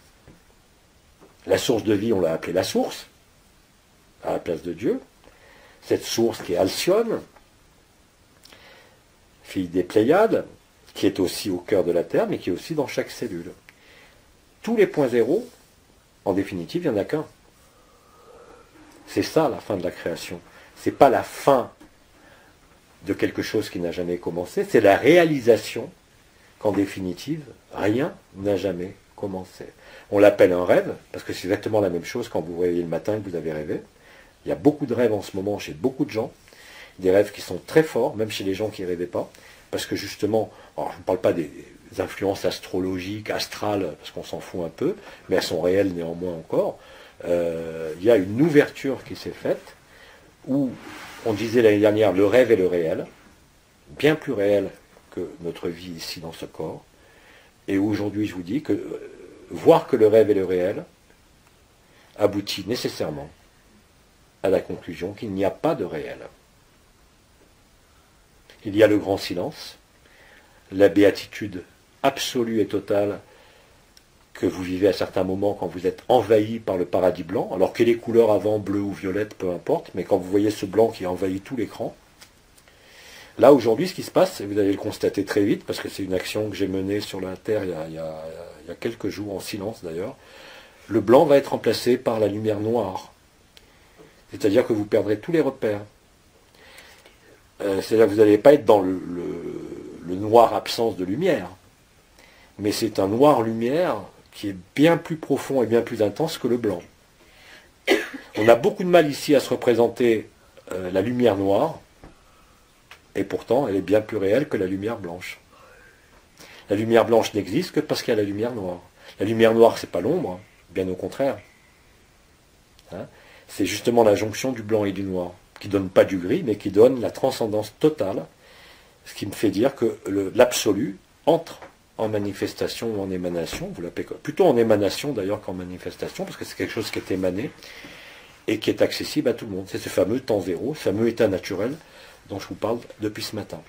La source de vie, on l'a appelée la source, à la place de Dieu. Cette source qui est Alcyone, fille des Pléiades, qui est aussi au cœur de la Terre, mais qui est aussi dans chaque cellule. Tous les points zéro, en définitive, il n'y en a qu'un. C'est ça la fin de la création. Ce n'est pas la fin de quelque chose qui n'a jamais commencé, c'est la réalisation qu'en définitive, rien n'a jamais commencé. On l'appelle un rêve, parce que c'est exactement la même chose quand vous vous réveillez le matin et que vous avez rêvé. Il y a beaucoup de rêves en ce moment chez beaucoup de gens, des rêves qui sont très forts, même chez les gens qui ne rêvaient pas, parce que justement, alors je ne parle pas des influences astrologiques, astrales, parce qu'on s'en fout un peu, mais elles sont réelles néanmoins encore. Il y a une ouverture qui s'est faite, où on disait l'année dernière, le rêve est le réel, bien plus réel que notre vie ici dans ce corps, et aujourd'hui je vous dis que voir que le rêve est le réel aboutit nécessairement à la conclusion qu'il n'y a pas de réel. Il y a le grand silence, la béatitude absolue et totale que vous vivez à certains moments quand vous êtes envahi par le paradis blanc, alors que les couleurs avant, bleu ou violette, peu importe, mais quand vous voyez ce blanc qui envahit tout l'écran, Là, aujourd'hui, ce qui se passe, et vous allez le constater très vite, parce que c'est une action que j'ai menée sur la Terre il y a quelques jours, en silence d'ailleurs, le blanc va être remplacé par la lumière noire. C'est-à-dire que vous perdrez tous les repères. C'est-à-dire que vous n'allez pas être dans le noir absence de lumière, mais c'est un noir-lumière qui est bien plus profond et bien plus intense que le blanc. On a beaucoup de mal ici à se représenter la lumière noire, et pourtant elle est bien plus réelle que la lumière blanche. La lumière blanche n'existe que parce qu'il y a la lumière noire. La lumière noire, c'est pas l'ombre, bien au contraire. Hein, c'est justement la jonction du blanc et du noir, qui ne donne pas du gris, mais qui donne la transcendance totale, ce qui me fait dire que l'absolu entre en manifestation ou en émanation, vous l'appelez plutôt en émanation d'ailleurs qu'en manifestation, parce que c'est quelque chose qui est émané et qui est accessible à tout le monde. C'est ce fameux temps zéro, ce fameux état naturel dont je vous parle depuis ce matin.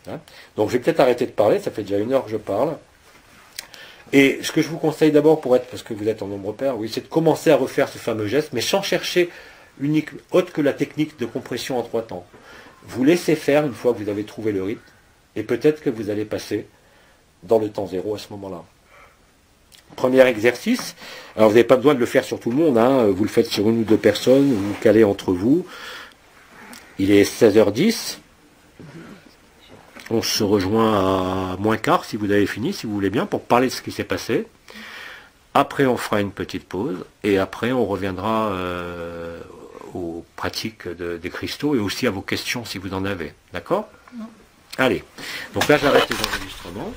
Hein, donc je vais peut-être arrêter de parler, ça fait déjà 1 heure que je parle. Et ce que je vous conseille d'abord, parce que vous êtes en nombre pair, oui, c'est de commencer à refaire ce fameux geste, mais sans chercher autre que la technique de compression en 3 temps. Vous laissez faire une fois que vous avez trouvé le rythme, et peut-être que vous allez passer dans le temps zéro à ce moment-là. Premier exercice, alors vous n'avez pas besoin de le faire sur tout le monde, hein, vous le faites sur 1 ou 2 personnes, vous vous calez entre vous. Il est 16h10, on se rejoint à -15 si vous avez fini, si vous voulez bien, pour parler de ce qui s'est passé. Après on fera une petite pause, et après on reviendra aux pratiques des cristaux, et aussi à vos questions si vous en avez. D'accord ? Allez, donc là j'arrête les enregistrements.